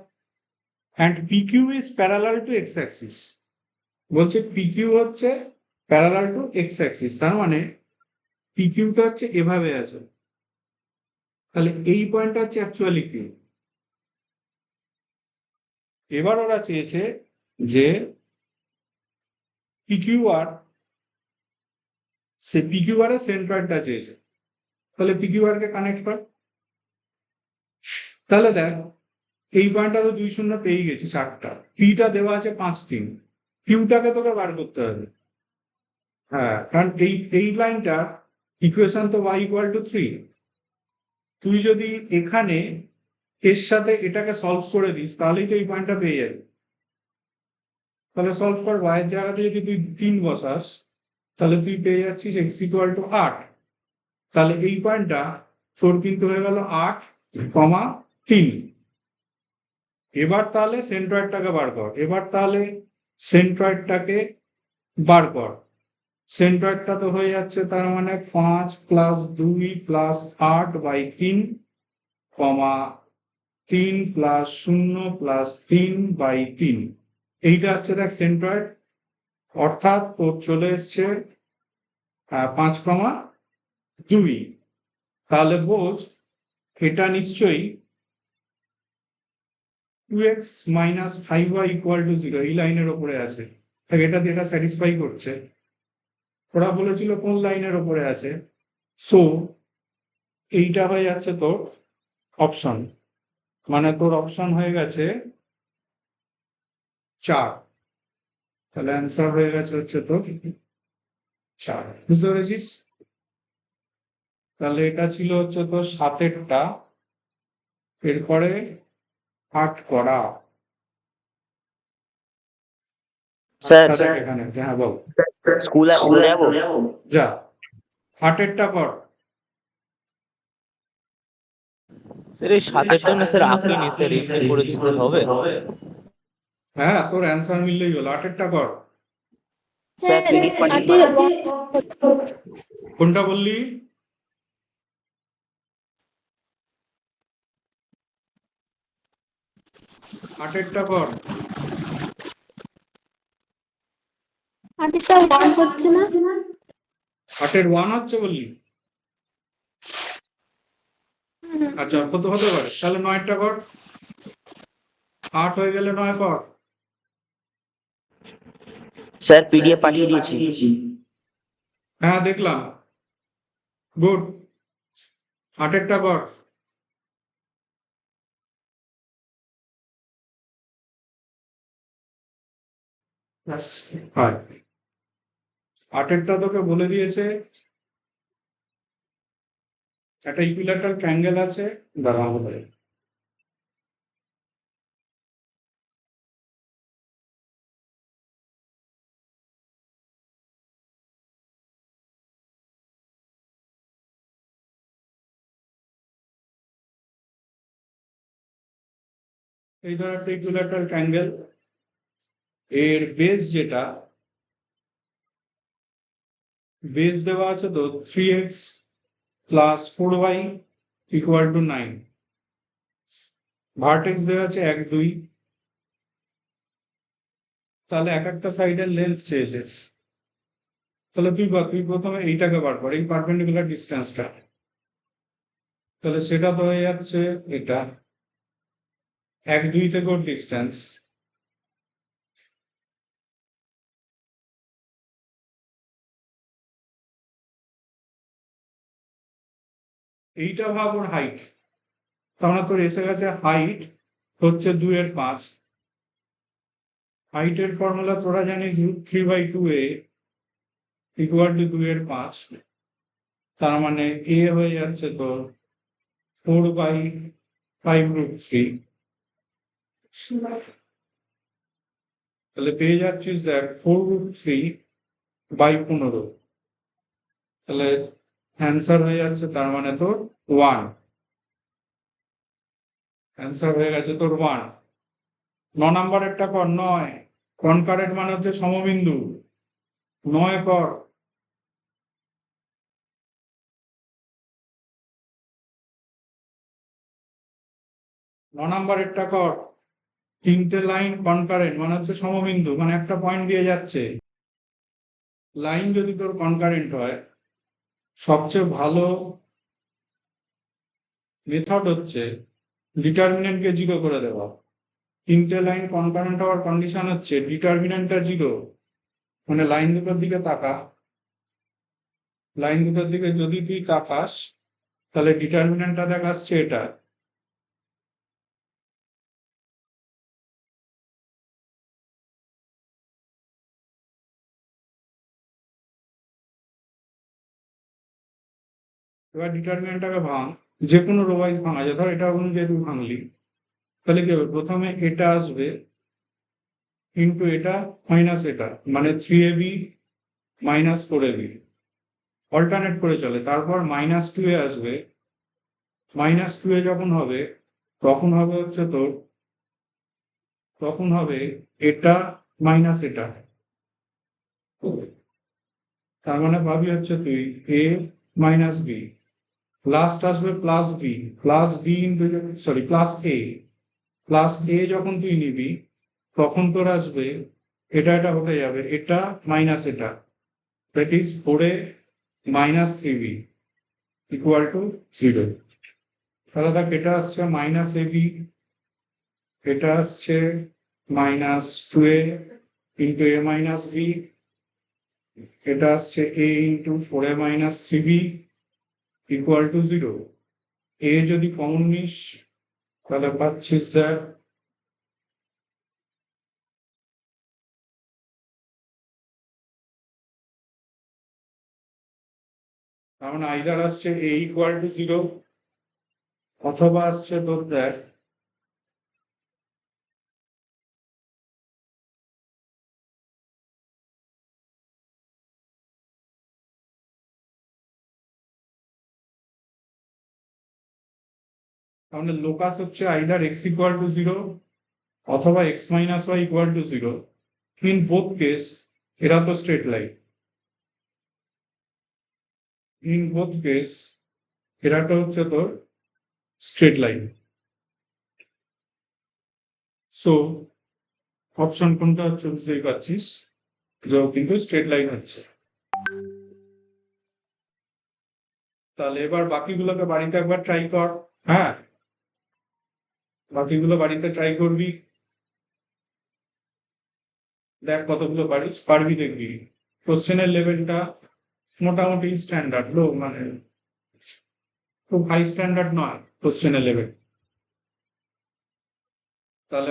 And P Q is parallel to x axis, বলছে পি কিউ হচ্ছে প্যারালাল টু এক্স অ্যাক্সিস, তার মানে পি কিউটা হচ্ছে এভাবে আছে। তাহলে এই পয়েন্টটা হচ্ছে অ্যাকচুয়ালি কিউ। এবার ওরা চেয়েছে যে পিকিউআর, সে পিকিউআর এর সেন্ট্রয়েডটা চেয়েছে। তাহলে পিকিউআর কে কানেক্ট কর। তাহলে দেখ এই পয়েন্টটা তো 2 0 পেয়ে গেছি, 4টা পিটা দেওয়া আছে 5 3, কিউটাকে তোকে বার করতে হবে। হ্যাঁ কারণ এই লাইনটা ইকুয়েশন তো y ইকুয়াল টু 3। তুই যদি এখানে এর সাথে এটাকে সলভ করে দিস তাহলেই তো এই পয়েন্টটা পেয়ে যাবি। তাহলে সলভ কর, y এর জায়গাতে যদি তুই 3 বসাস তাহলে তুই পেয়ে যাচ্ছিস x ইকুয়াল টু 8। তাহলে এই পয়েন্টটা তোর কিন্তু হয়ে গেল 8,3। এবার তাহলে সেন্ট্রয়েডটাকে বার কর, এবার তাহলে সেন্ট্রয়েডটাকে বার কর। সেন্ট্রয়েডটা তো হয়ে যাচ্ছে তার মানে 5 + 2 + 8/3, 3 + 0 + 3/3। এইটা আসছে দেখ সেন্ট্রয়েড, অর্থাৎ তোর চলে এসছে 5,2। তাহলে বোঝ এটা নিশ্চয়ই 2x - 5y = 0 এই লাইনের ওপরে আছে। এটা দিয়ে এটা স্যাটিসফাই করছে। ওরা বলেছিল কোন লাইনের ওপরে আছে, সো এইটা হয়ে যাচ্ছে তোর অপশন, মানে তোর অপশন হয়ে গেছে 4। তাহলে অ্যান্সার হয়ে গেছে হচ্ছে তোর 4। বুঝতে পেরেছিস? তাহলে এটা ছিল হচ্ছে তোর 7এরটা। এরপরে 8 করা স্যার এখানে, হ্যাঁ বল। স্কুলে যাবো? যা 8এরটা কর। স্যার এই সাতেরটা না স্যার আঁকিনি স্যার, এমনি করেছি স্যার, হবে? হ্যাঁ, তোর অ্যান্সার মিললেই হলো। 8এরটা কর। স্যার পিডিএফ পাঠিয়ে দিন। কোনটা বললি? আটেরটা কর। আর্টিকেল 1 হচ্ছে না। 8এর 1 হচ্ছে বললি? আচ্ছা, কত হতে পারে? তাহলে 9টা কর। 8 হয়ে গেলে 9 কর। স্যার পিডিএফ পাঠিয়ে দিয়েছি। হ্যাঁ, দেখলাম। গুড। 8এরটা কর। হয়। 8এরটা তোকে বলে দিয়েছে একটা ইকুইল্যাটারাল ট্রায়াঙ্গেল আছে। দাঁড়া আমাদের এই ধর একটা ইকুইল্যাটারাল ট্রায়াঙ্গেল, এর বেস দেওয়া আছে তো 3x plus 4y equal to 9। Vertex দেওয়া আছে 1 2। তাহলে এক একটা সাইডের লেন্থ চেয়েছে। তাহলে তুই প্রথমে এইটাকে বার কর, এই পারপেন্ডিকুলার ডিস্টেন্সটা। তাহলে সেটা তো হয়ে যাচ্ছে এটা 1 2 থেকে ওর ডিস্টেন্স। এইটা ভাব ওর হাইট। তাহলে তোর এসে গেছে হাইট হচ্ছে 2/5। হাইটের ফর্মুলা তোরা জানিস √3/2a ইকুয়াল টু 2/5। তার মানে এ হয়ে যাচ্ছে তোর 4/5√3। তাহলে পেয়ে যাচ্ছিস দেখ 4√3/15। তাহলে অ্যান্সার হয়ে যাচ্ছে তার মানে তোর 1। অ্যান্সার হয়ে গেছে তোর 1। 9 নম্বরেরটা কর। 9 কনকারেন্ট মানে হচ্ছে সমবিন্দু। 9 কর। 9 নম্বরেরটা কর। 3টে লাইন কনকারেন্ট মানে হচ্ছে সমবিন্দু, মানে একটা পয়েন্ট দিয়ে যাচ্ছে। লাইন যদি তোর কনকারেন্ট হয়, সবচেয়ে ভালো মেথড হচ্ছে ডিটারমিনেন্টকে 0 করে দেওয়া। 3টে লাইন কনকারেন্ট হওয়ার কন্ডিশন হচ্ছে ডিটারমিনেন্টটা 0। মানে লাইন দুটোর দিকে তাকা। লাইন দুটোর দিকে যদি তুই তাকাস, তাহলে ডিটারমিনেন্টটা দেখাচ্ছে এটা। এবার ডিটারমিনেন্টটাকে ভাঙ। যে কোনো রো ওয়াইজ ভাঙা যায়। ধর এটা অনুযায়ী তুই ভাঙলি, তাহলে কি হবে? প্রথমে এটা আসবে ইন্টু এটা মাইনাস এটা, মানে 3ab মাইনাস 4ab অল্টারনেট করে চলে। তারপর -2a আসবে। -2a যখন হবে, তখন হবে হচ্ছে তোর, তখন হবে এটা মাইনাস এটা। তার মানে ভাবি হচ্ছে তুই a মাইনাস b। লাস্ট আসবে plus B. Plus B into, sorry plus A. Plus A যখন তুই নিবি, তখন তোর আসবে এটা এটা হতে যাবে, এটা মাইনাস এটা। That is 4a minus 3b equal to 0। তাহলে দেখ এটা আসছে মাইনাস ab, এটা আসছে -2a into a minus b, এটা আসছে a into 4a minus 3b equal to 0। এ যদি কমন নিস, তাহলে পাচ্ছিস দেখ তার মানে আইদার আসছে a ইকুয়াল টু 0, অথবা আসছে তোর দেখ তাহলে লোকাস হচ্ছে আইদার এক্স ইকুয়াল টু 0 অথবা X minus Y equal to 0। In both case এরা তো straight line. In both case এরাটা হচ্ছে তোর স্ট্রেট লাইন। সো অপশন কোনটা হচ্ছে বুঝতেই পারছিস, যে ও কিন্তু স্ট্রেট লাইন হচ্ছে। তাহলে এবার বাকিগুলোকে বাড়িতে একবার ট্রাই কর। হ্যাঁ, বাকিগুলো বাড়িতে ট্রাই করবি, দেখ কতগুলো পারিস, পারবি দেখবি। কোশ্চেনের লেভেলটা মোটামুটি স্ট্যান্ডার্ড, লো মানে খুব হাই স্ট্যান্ডার্ড নয় কোশ্চেনের লেভেল। তাহলে